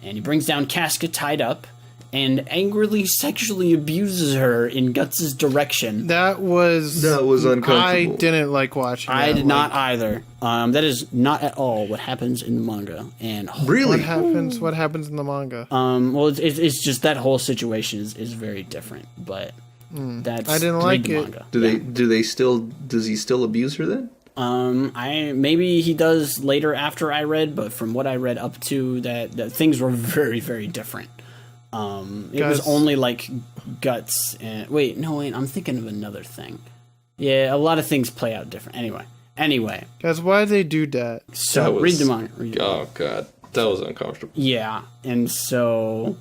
And he brings down Casca tied up, and angrily sexually abuses her in Guts' direction. That was uncomfortable. I didn't like watching that. I did not either. That is not at all what happens in the manga. And really, what happens in the manga? Well, it's just that whole situation is very different. But that's I didn't like it. Manga. Does he still abuse her then? Maybe he does later after I read, but from what I read up to that things were very, very different. It was only like Guts and I'm thinking of another thing. Yeah, a lot of things play out different. Anyway. Guys, why did they do that? So read the manga. Oh god, that was uncomfortable. Yeah, and so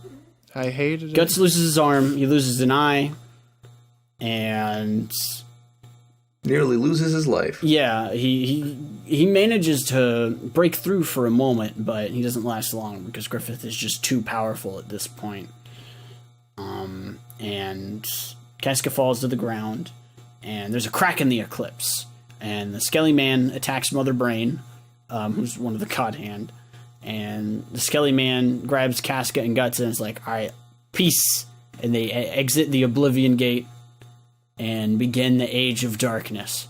I hated it. Guts loses his arm, he loses an eye, and nearly loses his life. Yeah, he manages to break through for a moment, but he doesn't last long because Griffith is just too powerful at this point. And Casca falls to the ground, and there's a crack in the eclipse, and the Skelly Man attacks Mother Brain, who's one of the God Hand, and the Skelly Man grabs Casca and Guts and is like, all right, peace, and they exit the Oblivion Gate and begin the Age of Darkness.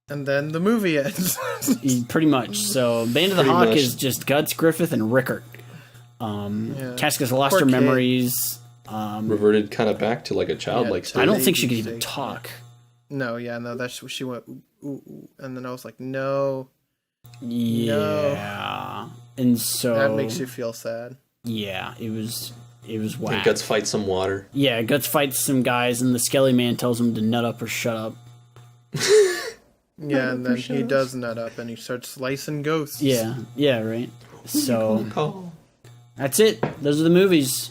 And then the movie ends. Pretty much. So Band of the Hawk is just Guts, Griffith, and Rickert. Casca's lost her memories. Reverted kind of back to like a childlike state. I don't think she could even talk. No, that's she went, ooh, and then I was like, no. Yeah. No. And so that makes you feel sad. Yeah, it was whack. And Guts fights some water. Yeah, Guts fights some guys, and the Skelly Man tells him to nut up or shut up. Yeah, and then he does nut up, and he starts slicing ghosts. Yeah, right. So that's it. Those are the movies.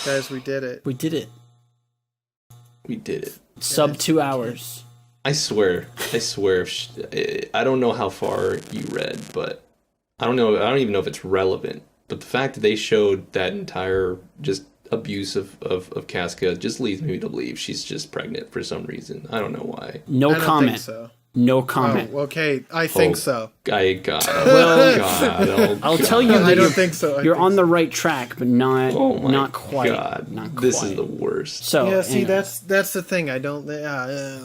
Guys, we did it. We did it. Sub 2 hours. I swear. I don't know how far you read, but I don't even know if it's relevant. But the fact that they showed that entire just abuse of Casca just leads me to believe she's just pregnant for some reason. I don't know why. No comment. Think so. No comment. Oh, okay, I think so. God. I'll tell you that I don't think so. You're on the right track, but not quite. God. Not quite. This is the worst. So yeah, see, that's the thing. I don't.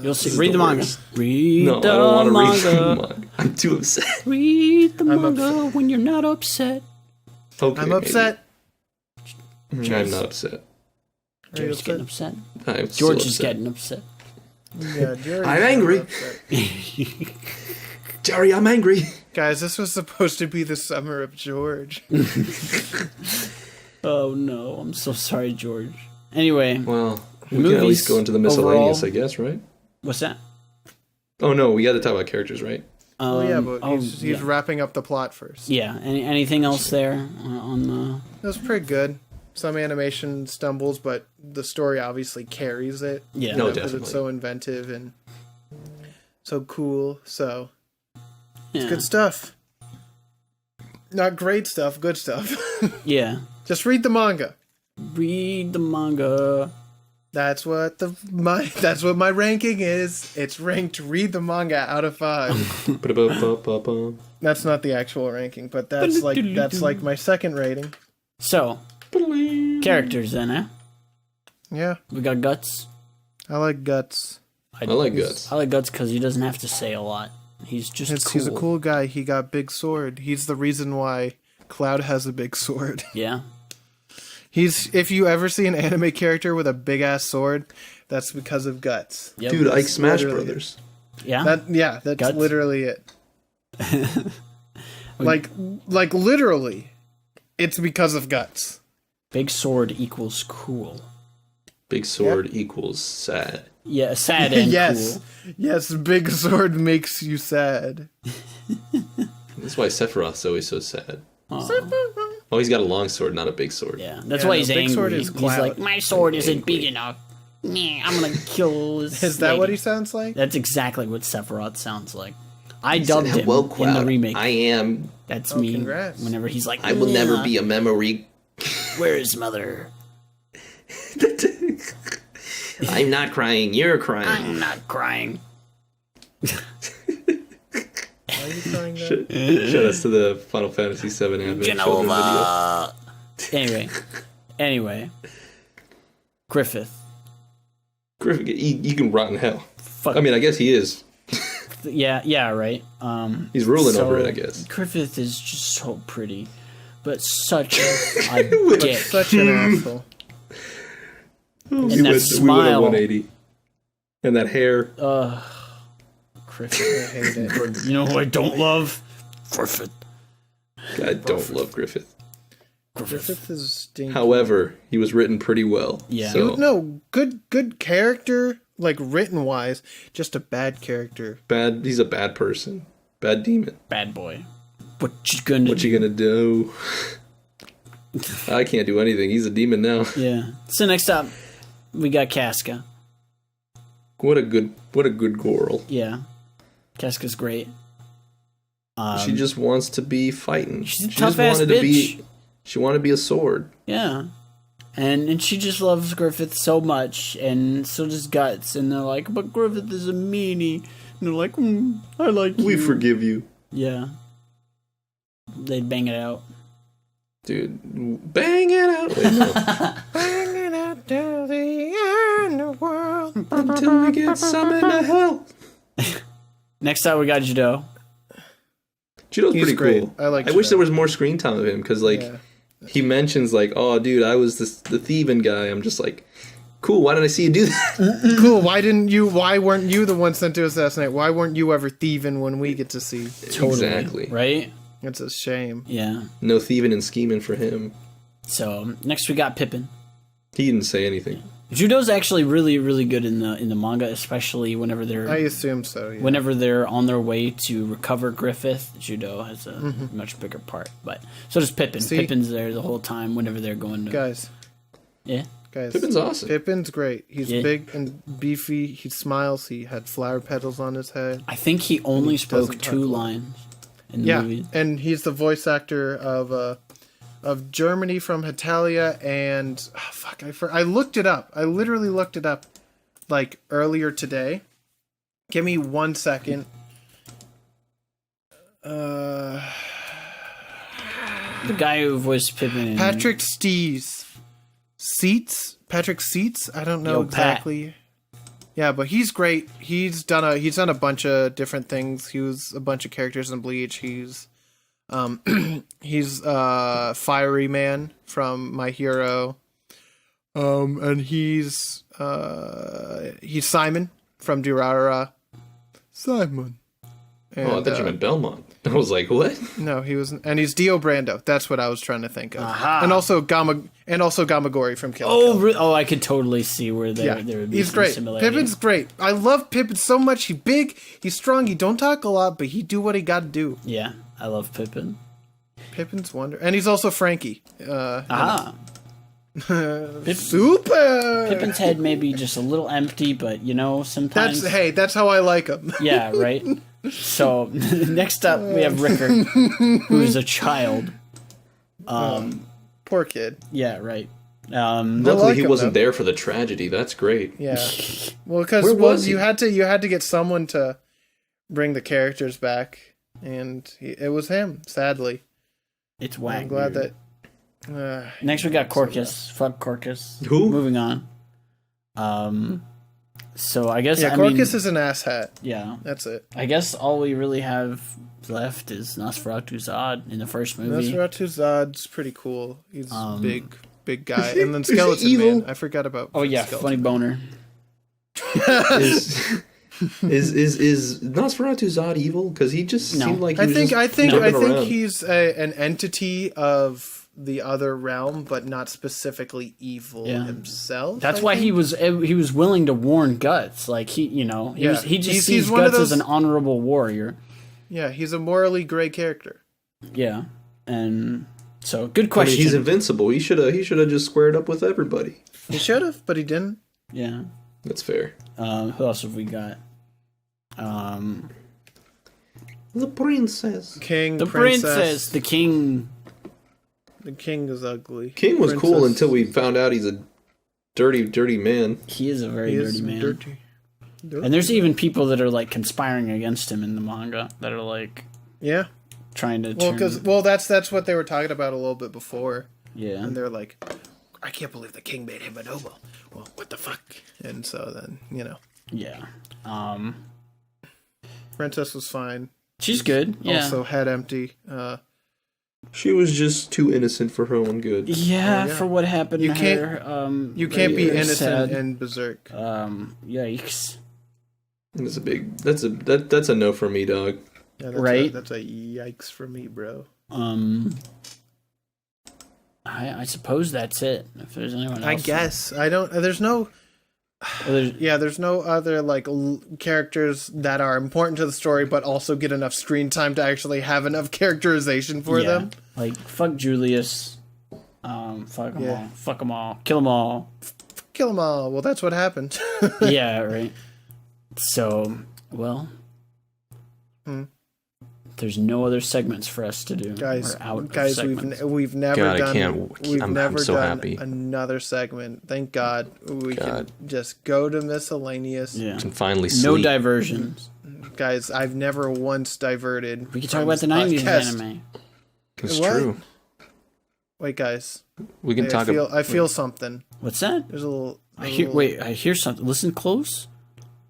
You'll see. Read the manga. No, I don't want to read the manga. I'm too upset. Read the manga when you're not upset. Okay, I'm upset. I'm not upset. George's getting upset. George is getting upset. Yeah, I'm angry. Jerry, I'm angry. Guys, this was supposed to be the summer of George. Oh no, I'm so sorry, George. Anyway, well, we can at least go into the miscellaneous, I guess, right? What's that? Oh no, we got to talk about characters, right? But he's wrapping up the plot first. Yeah. Anything else there on the? It was pretty good. Some animation stumbles, but the story obviously carries it. Yeah, no, because definitely. it's so inventive and so cool. So it's good stuff. Not great stuff, good stuff. Yeah. Just read the manga. Read the manga. That's what my ranking is. It's ranked read the manga out of 5. That's not the actual ranking, but that's like my second rating. So, characters then, eh? Yeah. We got Guts. I like Guts. I like Guts. I like Guts because he doesn't have to say a lot. He's just cool. He's a cool guy. He got big sword. He's the reason why Cloud has a big sword. Yeah. If you ever see an anime character with a big ass sword, that's because of Guts. Yep. Dude, Ike Smash Brothers. Yeah. That's Guts? Literally it. like literally, it's because of Guts. Big sword equals cool. Big sword equals sad. Yeah, sad and yes. cool. Yes, big sword makes you sad. That's why Sephiroth's always so sad. Oh, he's got a long sword, not a big sword. Yeah, that's why he's angry. He's like, my sword isn't big enough. I'm gonna kill this Is that lady. what he sounds like? That's exactly what Sephiroth sounds like. I dubbed him in the remake. I am. That's me. Congrats. Whenever he's like, I will never be a memory. Where is mother? I'm not crying. You're crying. I'm not crying. Why are you crying? Shout outs to the Final Fantasy VII Advent Children video. Anyway. Griffith. He can rot in hell. Fuck. I mean, I guess he is. Yeah, right. He's ruling over it, I guess. Griffith is just so pretty, but such a dick. Such an asshole. And that smile. We went 180. And that hair. Griffith. I hate it. You know who I don't love? Griffith. I don't love Griffith. Griffith is stinky. However, he was written pretty well. Yeah. So. No, good character, like written wise, just a bad character. He's a bad person. Bad demon. Bad boy. What you gonna do? I can't do anything. He's a demon now. Yeah. So next up, we got Casca. What a good girl. Yeah. Casca's great. She just wants to be fighting. She's a tough-ass bitch. She wanted to be a sword. Yeah. And she just loves Griffith so much, and so does Guts. And they're like, but Griffith is a meanie. And they're like, I like you. We forgive you. Yeah. They'd bang it out. Dude, bang it out. Wait, no. Bang it out to the end of the world. Until we get summoned to hell. Next up, we got Judo. Judo's He's pretty great. cool. I like I wish Judo. there was more screen time of him, because, like, he mentions, like, oh, dude, I was the thieving guy. I'm just like, cool, why didn't I see you do that? Cool, why weren't you the one sent to assassinate? Why weren't you ever thieving when we get to see? Totally. Exactly. Right? It's a shame. Yeah. No thieving and scheming for him. So, next we got Pippin. He didn't say anything. Judo's actually really, really good in the manga, especially whenever they're... I assume so, yeah. Whenever they're on their way to recover Griffith, Judo has a much bigger part. But so does Pippin. See? Pippin's there the whole time whenever they're going to... Guys. Yeah? Guys. Pippin's awesome. Pippin's great. He's big and beefy. He smiles. He had flower petals on his head. I think he only spoke doesn't 2 talk. lines in the movie. And he's the voice actor of Germany from Hetalia, and I looked it up. I literally looked it up like earlier today. Give me 1 second. The guy who voiced Pippin in... Patrick Patrick Seats. I don't know exactly. Yeah, but he's great. He's done a bunch of different things. He was a bunch of characters in Bleach. He's Fiery Man from My Hero. And he's Simon from Durarara. Simon. And, I thought you meant Belmont. I was like, what? No, and he's Dio Brando. That's what I was trying to think of. Aha. And also Gamagori from Kill la Kill. I could totally see where there would be he's some great. similarity. Pippin's great. I love Pippin so much. He's big, he's strong, he don't talk a lot, but he do what he got to do. Yeah, I love Pippin. Pippin's wonder, and he's also Frankie. Super. Pippin's head may be just a little empty, but sometimes That's how I like him. yeah, right. So next up we have Ricker, who is a child. Poor kid. Yeah, right. Luckily, like he him, wasn't though. there for the tragedy. That's great. Yeah. Well, because you had to get someone to bring the characters back, and it was him. Sadly, It's whack. I'm glad that. Next we got Corcus. Fuck Corcus. Who? Moving on. So I guess Corcus is an asshat. Yeah. That's it. I guess all we really have left is Nosferatu Zod in the first movie. Nosferatu Zod's pretty cool. He's big guy, and then Is he Skeleton evil? Man. I forgot about. Oh yeah, Skeleton funny boner. Is Nosferatu Zod evil? Because he just seemed like he was I think jumping around. he's an entity of the other realm, but not specifically evil himself. That's I why think. he was willing to warn Guts. Like he just sees one of Guts those- as an honorable warrior. Yeah, he's a morally gray character. Yeah, and so good I mean, question. he's invincible. He should have just squared up with everybody. He should have, but he didn't. Yeah. That's fair. Who else have we got? The princess. King, The princess. princess, the king. The king is ugly. King was cool Princess- until we found out he's a dirty man. He is a very He dirty is man. dirty. And there's even people that are like conspiring against him in the manga that are like Yeah. trying to Well, turn. because that's what they were talking about a little bit before. Yeah. And they're like, I can't believe the king made him a noble. Well, what the fuck? And so then, Yeah. Princess was fine. She's good. Yeah. Also head empty. She was just too innocent for her own good. Yeah, for what happened to her. You can't be innocent sad. in Berserk. Yikes. That's a no for me, dog. Yeah, that's a yikes for me, bro. I suppose that's it. If there's anyone else, I guess I don't. There's no. There's no other characters that are important to the story, but also get enough screen time to actually have enough characterization for them. Like fuck Julius. Fuck them all. Fuck them all. Kill them all. Kill them all. Well, that's what happened. Yeah. Right. So there's no other segments for us to do. Guys, We're out of segments. we've never done. I'm so happy. Another segment. Thank God we can just go to miscellaneous. Yeah. Can finally sleep. No diversions. Guys, I've never once diverted. We can talk about the 90s anime. It's true. Wait, guys. We can talk about. I feel something. What's that? There's a little. I hear something. Listen close.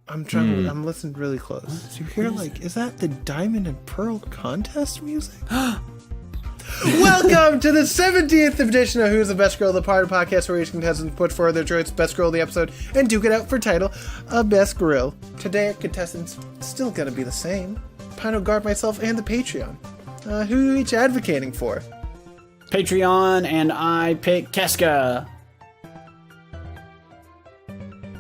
I'm trying. I'm listening really close. Do you hear is that the Diamond and Pearl contest music? Welcome to the 70th edition of Who's the Best Girl of the Party podcast, where each contestant put forward their choice best girl of the episode and duke it out for title of Best Grill. Today, our contestants still gonna be the same: Pino, Garb, myself, and the Patreon. Who are you each advocating for? Patreon, and I pick Casca.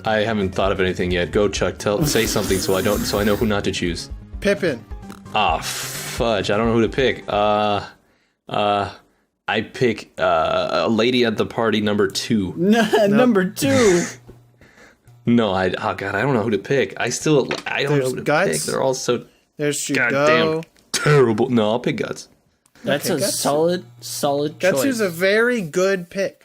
I haven't thought of anything yet. Go, Chuck. Say something so I know who not to choose. Pippin. Ah, fudge. I don't know who to pick. I pick a lady at the party number 2. Number 2. No, I don't know who to pick. I don't know who to pick. They're all so goddamn terrible. No, I'll pick Guts. That's a solid choice. Guts is a very good pick.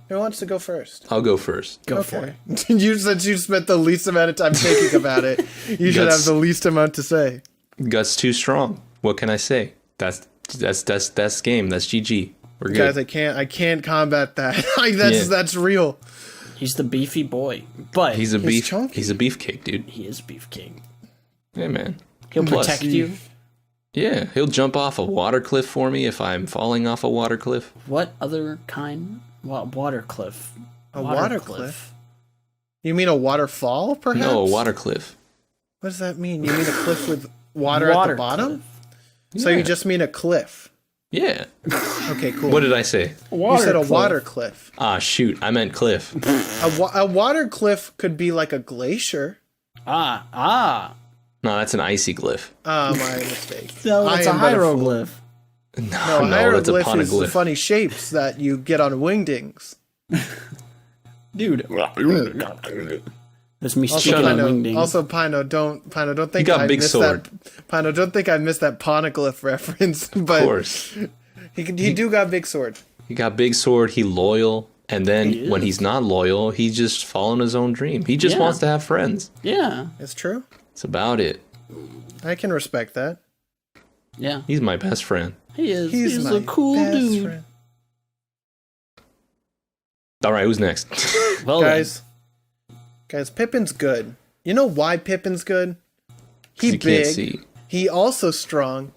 Who wants to go first? I'll go first. Go for it. You said you spent the least amount of time thinking about it. You should have the least amount to say. Guts too strong. What can I say? That's game. That's GG. We're good. Guys, I can't combat that. That's real. He's the beefy boy, but he's a beefcake, dude. He is beefcake. Yeah, man. He'll protect you. Yeah, he'll jump off a water cliff for me if I'm falling off a water cliff. What other kind? What water cliff? A water cliff? You mean a waterfall, perhaps? No, a water cliff. What does that mean? You mean a cliff with water at the bottom? So you just mean a cliff? Yeah. Okay, cool. What did I say? You said a water cliff. Ah, shoot. I meant cliff. A water cliff could be like a glacier. Ah. No, that's an icy glyph. My mistake. No, that's a hieroglyph. No, that's a poneglyph. Is funny shapes that you get on wingdings. Dude. That's me speaking on wingdings. Also, Pino, don't think he got big sword. Pino, don't think I missed that poneglyph reference. But of course. He do got big sword. He got big sword, he loyal, and then when he's not loyal, he's just following his own dream. He just wants to have friends. Yeah. It's true. It's about it. I can respect that. Yeah. He's my best friend. He is. He's a cool dude. Friend. All right, who's next? Well, guys, Pippin's good. You know why Pippin's good? He big. Can't see. He also strong.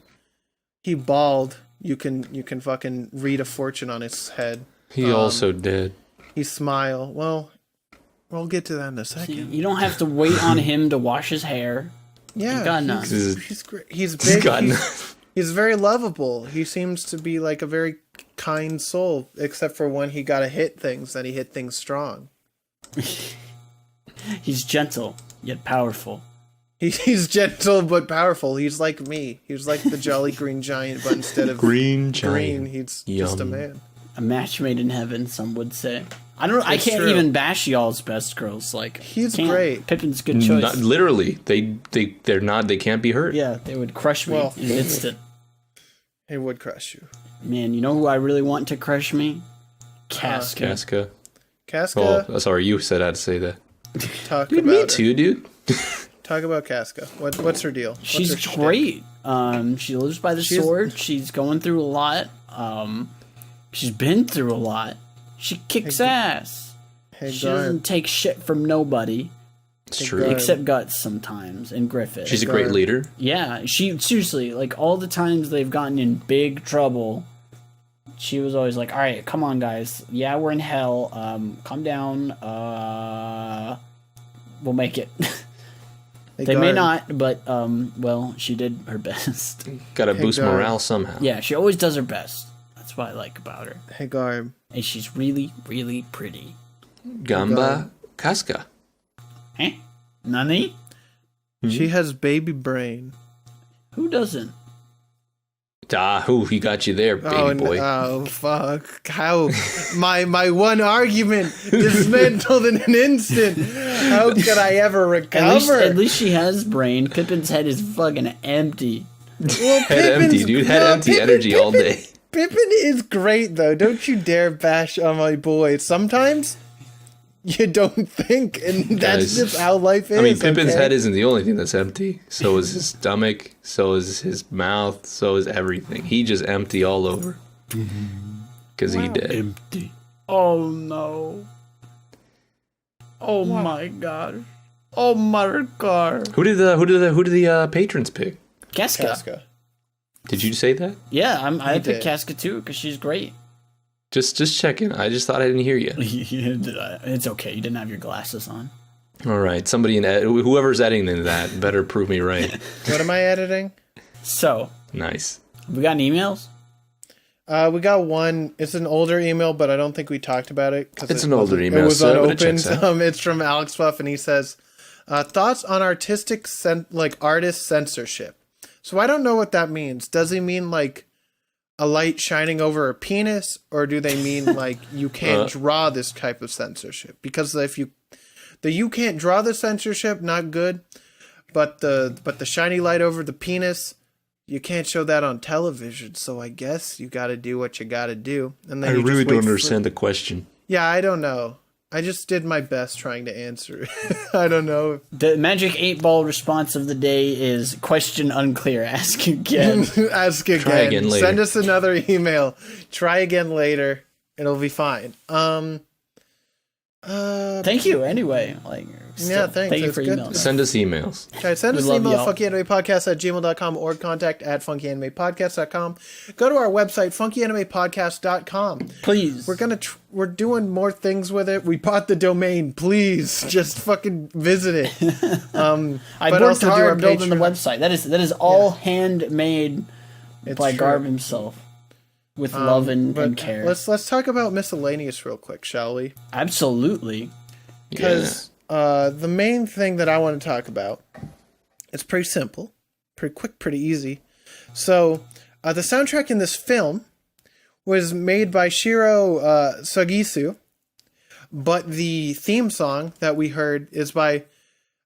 He bald. You can fucking read a fortune on his head. He also dead. He smile. Well, we'll get to that in a second. You don't have to wait on him to wash his hair. Yeah, got none. He's great. He's big. He's very lovable. He seems to be like a very kind soul, except for when he gotta hit things, then he hit things strong. He's gentle, yet powerful. He's gentle but powerful. He's like me. He's like the Jolly Green Giant, but instead of green, he's just a man. A match made in heaven, some would say. I can't even bash y'all's best girls. Like, he's great. Pippin's a good choice. Literally, they can't be hurt. Yeah, they would crush me in an instant. He would crush you. Man, you know who I really want to crush me? Casca. Casca? Oh, sorry, you said I had to say that. Talk dude, about me her. too, dude. Talk about Casca. What's her deal? She's great. She lives by the sword. She's going through a lot. She's been through a lot. She kicks ass. Hey, she doesn't take shit from nobody. It's true. Except Guts sometimes, and Griffith. She's a great leader. Yeah, she seriously, like, all the times they've gotten in big trouble, she was always like, all right, come on, guys. Yeah, we're in hell. Calm down. We'll make it. They may not, but, well, she did her best. Gotta boost morale somehow. Yeah, she always does her best. That's what I like about her. Hey, Garb. And she's really, really pretty. Gamba Casca. Eh? Nani? She has baby brain. Who doesn't? He got you there, baby boy. Oh, fuck. How? My one argument dismantled in an instant. How could I ever recover? At least she has brain. Pippin's head is fucking empty. Well, Head empty, dude. Head empty energy all day. Pippin is great, though. Don't you dare bash on my boy. Sometimes you don't think, and that's just how life is. I mean, Pippin's head isn't the only thing that's empty. So is his stomach. So is his mouth. So is everything. He just empty all over. Because he did. Empty. Oh no. Oh my god. Oh my god. Who did the patrons pick? Casca. Did you say that? Yeah, I picked Casca too because she's great. Just checking. I just thought I didn't hear you. It's okay. You didn't have your glasses on. All right. Somebody whoever's editing that better prove me right. What am I editing? So. Nice. We got any emails? We got one. It's an older email, but I don't think we talked about it. It's an older email. It was unopened. It's from Alex Buff, and he says, thoughts on artistic, artist censorship. So I don't know what that means. Does he mean like a light shining over a penis, or do they mean like you can't draw this type of censorship? Because if you can't draw the censorship, not good, but the shiny light over the penis, you can't show that on television. So I guess you got to do what you got to do. And then I really don't understand the question. Yeah, I don't know. I just did my best trying to answer it. I don't know. The magic 8-ball response of the day is question unclear. Ask again. Ask again. Try again later. Send us another email. Try again later. It'll be fine. Thank you anyway. Thanks. Thank you for emails. Send us emails. Okay, send us an email at funkyanimePodcast@gmail.com or contact at funkyanimePodcast.com. Go to our website, funkyanimePodcast.com. Please. We're doing more things with it. We bought the domain. Please, just fucking visit it. I worked hard building the website. That is all handmade by Garb himself. With love and care. Let's talk about miscellaneous real quick, shall we? Absolutely. Because the main thing that I want to talk about, it's pretty simple, pretty quick, pretty easy. So the soundtrack in this film was made by Shiro Sagisu, but the theme song that we heard is by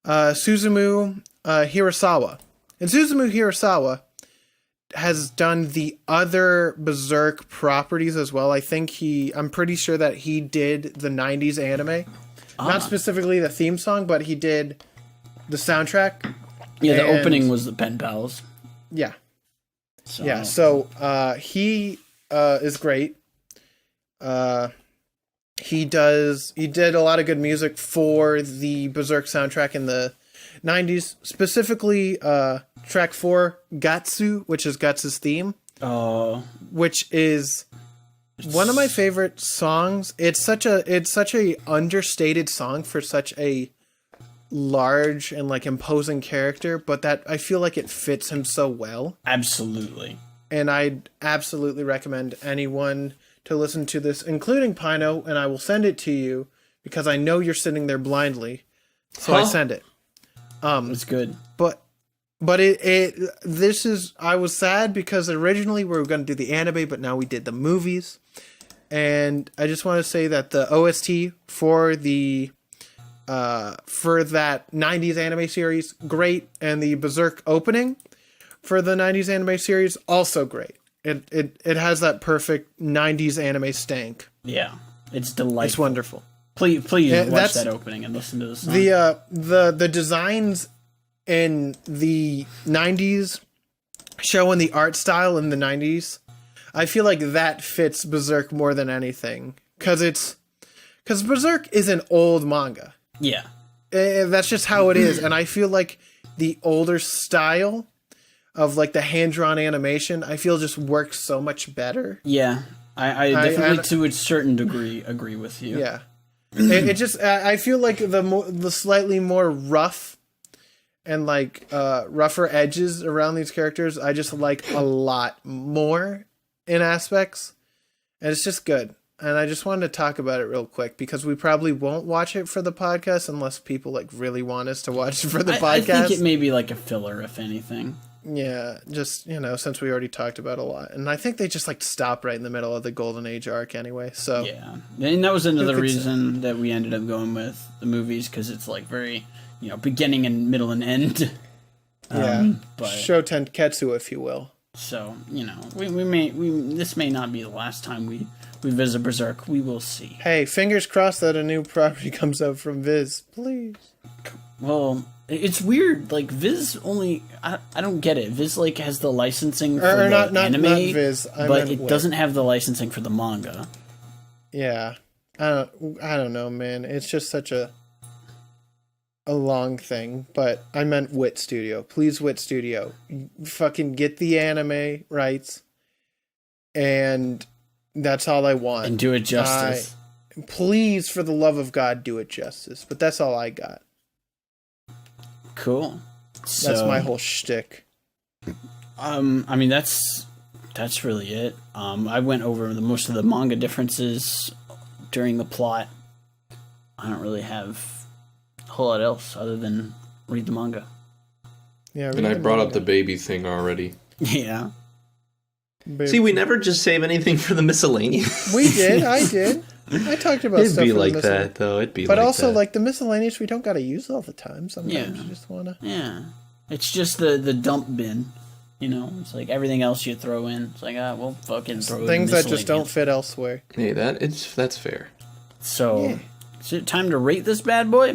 Suzumu Hirasawa. And Suzumu Hirasawa has done the other Berserk properties as well. I'm pretty sure that he did the 90s anime. Not specifically the theme song, but he did the soundtrack. Yeah, the opening was the Pen Pals. Yeah. So he is great. He did a lot of good music for the Berserk soundtrack in the 90s, specifically track 4, Gatsu, which is Guts' theme, which is one of my favorite songs. It's such a understated song for such a large and imposing character, but that I feel like it fits him so well. Absolutely. And I'd absolutely recommend anyone to listen to this, including Pino, and I will send it to you because I know you're sitting there blindly. So I send it. It's good. But I was sad because originally we were going to do the anime, but now we did the movies. And I just want to say that the OST for that 90s anime series, great. And the Berserk opening for the 90s anime series, also great. It has that perfect 90s anime stank. Yeah. It's delightful. It's wonderful. Please watch that opening and listen to the song. The designs in the 90s show in the art style in the 90s. I feel like that fits Berserk more than anything. Because Berserk is an old manga. Yeah. That's just how it is. And I feel like the older style of like the hand-drawn animation, I feel just works so much better. Yeah. I definitely to a certain degree agree with you. Yeah. It just, I feel like the slightly more rough and like rougher edges around these characters, I just like a lot more in aspects. And it's just good. And I just wanted to talk about it real quick because we probably won't watch it for the podcast unless people like really want us to watch it for the podcast. I think it may be like a filler, if anything. Yeah, just, since we already talked about a lot. And I think they just like stop right in the middle of the Golden Age arc anyway. So yeah. And that was another reason that we ended up going with the movies because it's like very, beginning and middle and end. Yeah. Show Tenketsu, if you will. So, this may not be the last time we visit Berserk. We will see. Hey, fingers crossed that a new property comes out from Viz, please. Well, it's weird. Like Viz only, I don't get it. Viz like has the licensing for the anime, not Viz, but it doesn't have the licensing for the manga. Yeah, I don't know, man. It's just such a long thing. But I meant Wit Studio. Please, Wit Studio, fucking get the anime rights, and that's all I want. And do it justice. Please, for the love of God, do it justice. But that's all I got. Cool. That's my whole shtick. I mean, that's really it. I went over most of the manga differences during the plot. I don't really have a whole lot else other than read the manga. Yeah, and I brought up the baby thing already. Yeah. See, we never just save anything for the miscellaneous. We did. I did. I talked about It'd stuff. It'd be like that, though. It'd be. But like also, that. like the miscellaneous, we don't got to use all the time. Sometimes you just wanna. Yeah, it's just the dump bin. It's like everything else you throw in. It's like well, fucking throw things that just don't fit elsewhere. Hey, that's fair. So, is it time to rate this bad boy?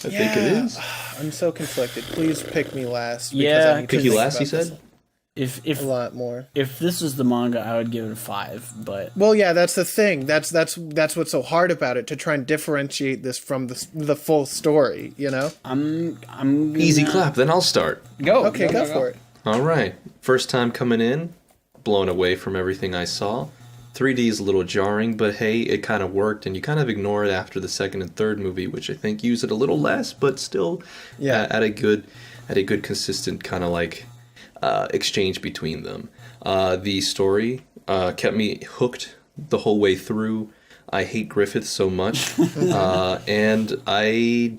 I think it is. I'm so conflicted. Please pick me last. Yeah, pick you last. You said. If a lot more. If this is the manga, I would give it a 5. But yeah, that's the thing. That's what's so hard about it, to try and differentiate this from the full story. I'm gonna... Easy clap. Then I'll start. Go. Okay, go for it. All right. First time coming in, blown away from everything I saw. 3D is a little jarring, but hey, it kind of worked, and you kind of ignore it after the second and third movie, which I think use it a little less, but still, at a good consistent kind of like. Exchange between them. The story kept me hooked the whole way through. I hate Griffith so much, and I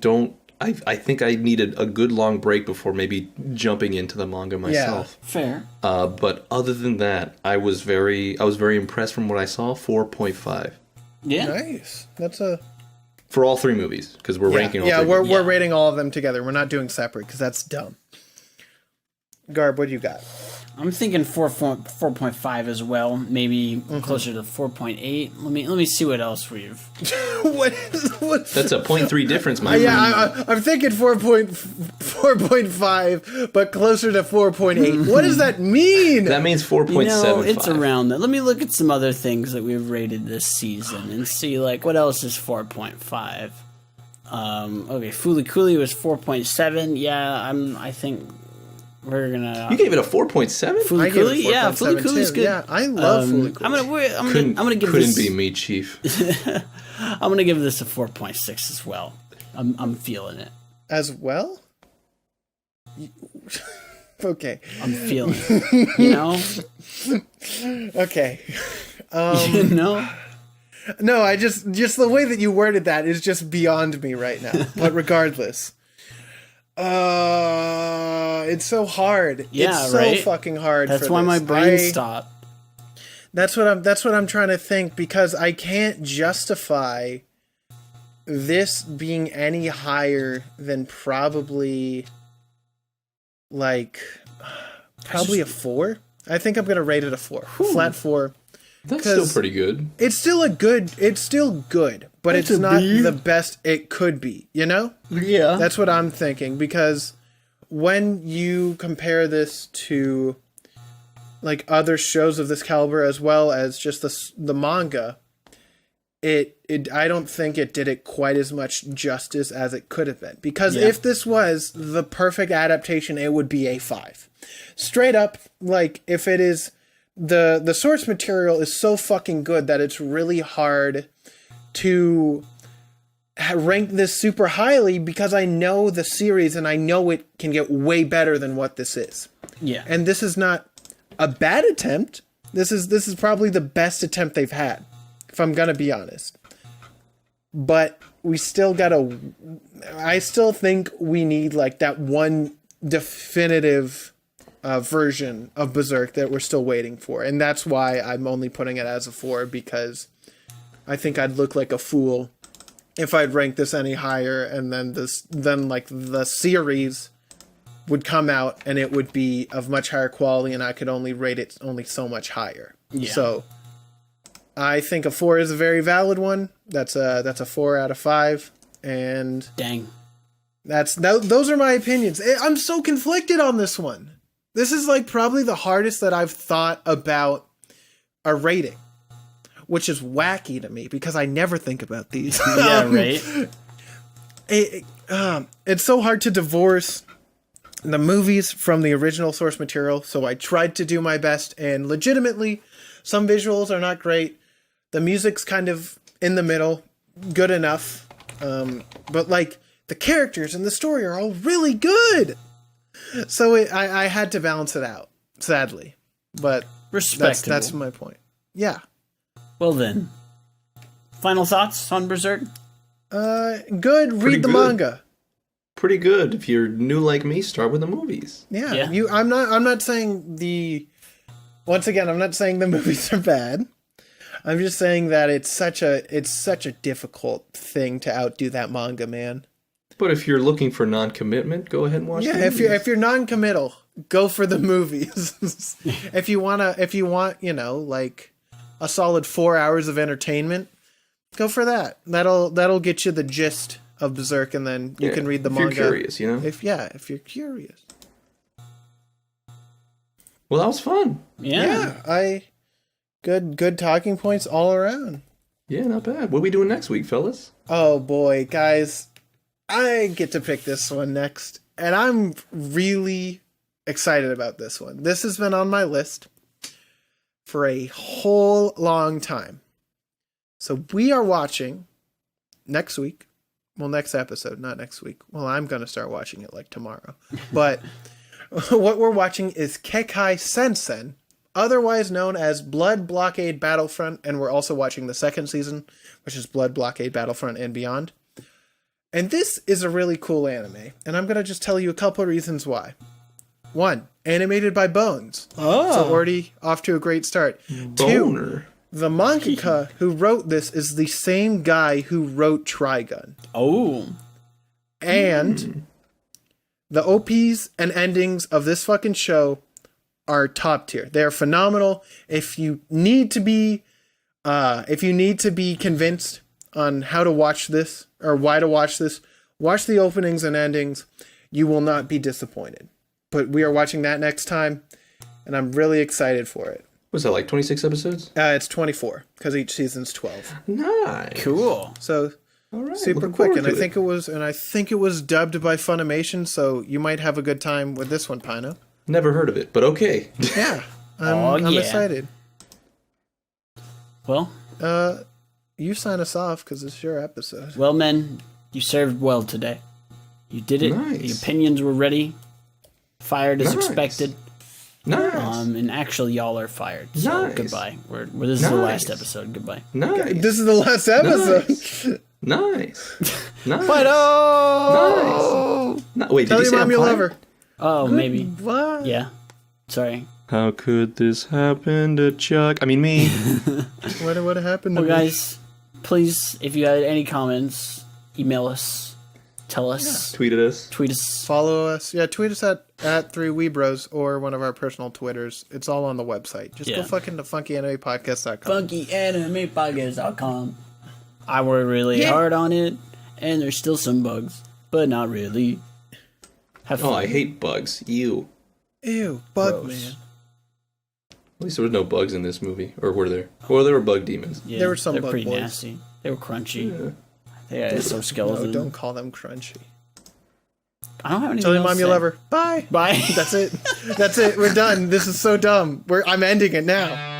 think I needed a good long break before maybe jumping into the manga myself. Yeah, fair. But other than that, I was very impressed from what I saw. 4.5. Yeah, nice. That's for all 3 movies because we're ranking. All 3 we're rating all of them together. We're not doing separate because that's dumb. Garb, what do you got? I'm thinking 4.5 as well. Maybe closer to 4.8. Let me see what else we've. what? That's a 0.3 difference, my friend. I'm thinking 4.5, but closer to 4.8. What does that mean? That means 4.75. It's around that. Let me look at some other things that we've rated this season and see like what else is 4.5. Okay, Fooly Cooly was 4.7. Yeah, I think. We're gonna. You gave it a 4.7. Fooly Cooly, yeah, Fooly Cooly's good. Yeah, I love Fooly Cooly. I'm gonna give couldn't this. Be me, Chief. I'm gonna give this a 4.6 as well. I'm feeling it. As well. Okay. I'm feeling it. Okay. No, I just the way that you worded that is just beyond me right now. But regardless. It's so hard. Yeah, it's so fucking hard. That's why my brain stopped. That's what I'm trying to think, because I can't justify this being any higher than probably a 4. I think I'm gonna rate it a 4. Flat 4. That's still pretty good. It's still good, but it's not the best it could be, Yeah. That's what I'm thinking, because when you compare this to like other shows of this caliber, as well as just the manga, I don't think it did it quite as much justice as it could have been. Because if this was the perfect adaptation, it would be a 5. Straight up, like, if it is... The source material is so fucking good that it's really hard to rank this super highly, because I know the series and I know it can get way better than what this is. Yeah. And this is not a bad attempt. This is probably the best attempt they've had, if I'm gonna be honest. But we still gotta... I still think we need, like, that one definitive version of Berserk that we're still waiting for. And that's why I'm only putting it as a 4, because I think I'd look like a fool if I'd rank this any higher, and then the series would come out and it would be of much higher quality, and I could only rate it only so much higher. Yeah. So I think a 4 is a very valid one. That's a 4 out of 5. And dang, those are my opinions. I'm so conflicted on this one. This is like probably the hardest that I've thought about a rating, which is wacky to me because I never think about these. Yeah, right. It's so hard to divorce the movies from the original source material, so I tried to do my best, and legitimately, some visuals are not great. The music's kind of in the middle, good enough, but like the characters and the story are all really good. So I had to balance it out, sadly. But that's my point. Yeah. Well then, final thoughts on Berserk? Good. Read the manga. Pretty good. If you're new like me, start with the movies. Yeah. I'm not saying once again, I'm not saying the movies are bad. I'm just saying that it's such a difficult thing to outdo that manga, man. But if you're looking for non-commitment, go ahead and watch the movies. if you're non-committal, go for the movies. if you want, like a solid 4 hours of entertainment, go for that. That'll get you the gist of Berserk, and then you can read the manga. If you're curious, If you're curious. Well, that was fun. Yeah. Good talking points all around. Yeah, not bad. What are we doing next week, fellas? Oh boy, guys. I get to pick this one next, and I'm really excited about this one. This has been on my list for a whole long time. So we are watching next week. Well, next episode, not next week. Well, I'm going to start watching it like tomorrow. But what we're watching is Kekai Sensen, otherwise known as Blood Blockade Battlefront, and we're also watching the second season, which is Blood Blockade Battlefront and Beyond. And this is a really cool anime, and I'm going to just tell you a couple of reasons why. 1, animated by Bones. Oh. So already off to a great start. Boner. 2, the mangaka who wrote this is the same guy who wrote Trigun. Oh. And the OPs and endings of this fucking show are top tier. They are phenomenal. If you need to be convinced on how to watch this or why to watch this, watch the openings and endings. You will not be disappointed. But we are watching that next time, and I'm really excited for it. Was that like 26 episodes? It's 24 because each season's 12. Nice, cool. So right, super quick, and I think it was dubbed by Funimation. So you might have a good time with this one, Pino. Never heard of it, but okay. Yeah, I'm excited. Well, you sign us off because it's your episode. Well, men, you served well today. You did it. Nice. The opinions were ready. Fired as expected. Nice. And actually, y'all are fired. So goodbye. This is the last episode. Goodbye. Nice. This is the last episode. Nice. Nice. But Nice. Wait, tell did you your say mom you love her. Oh, maybe. What? Yeah. Sorry. How could this happen to Chuck? I mean, me. What happened to me? Well, guys, please, if you had any comments, email us. Tell us. Tweet at us. Tweet us. Follow us. Yeah, tweet us at A-Weebros or one of our personal Twitters. It's all on the website. Just go fucking to funkyanimePodcast.com. funkyanimePodcast.com. I worked really hard on it, and there's still some bugs, but not really. Have fun. Oh, I hate bugs. Ew. Bug man. At least there was no bugs in this movie, or were there? Well, there were bug demons. Yeah, there were some. They're pretty boys. nasty. They were crunchy. Yeah, it's so skeleton. No, don't call them crunchy. I don't have anything. Tell your else mom to you say. love her. Bye. Bye. That's it. That's it. We're done. This is so dumb. I'm ending it now.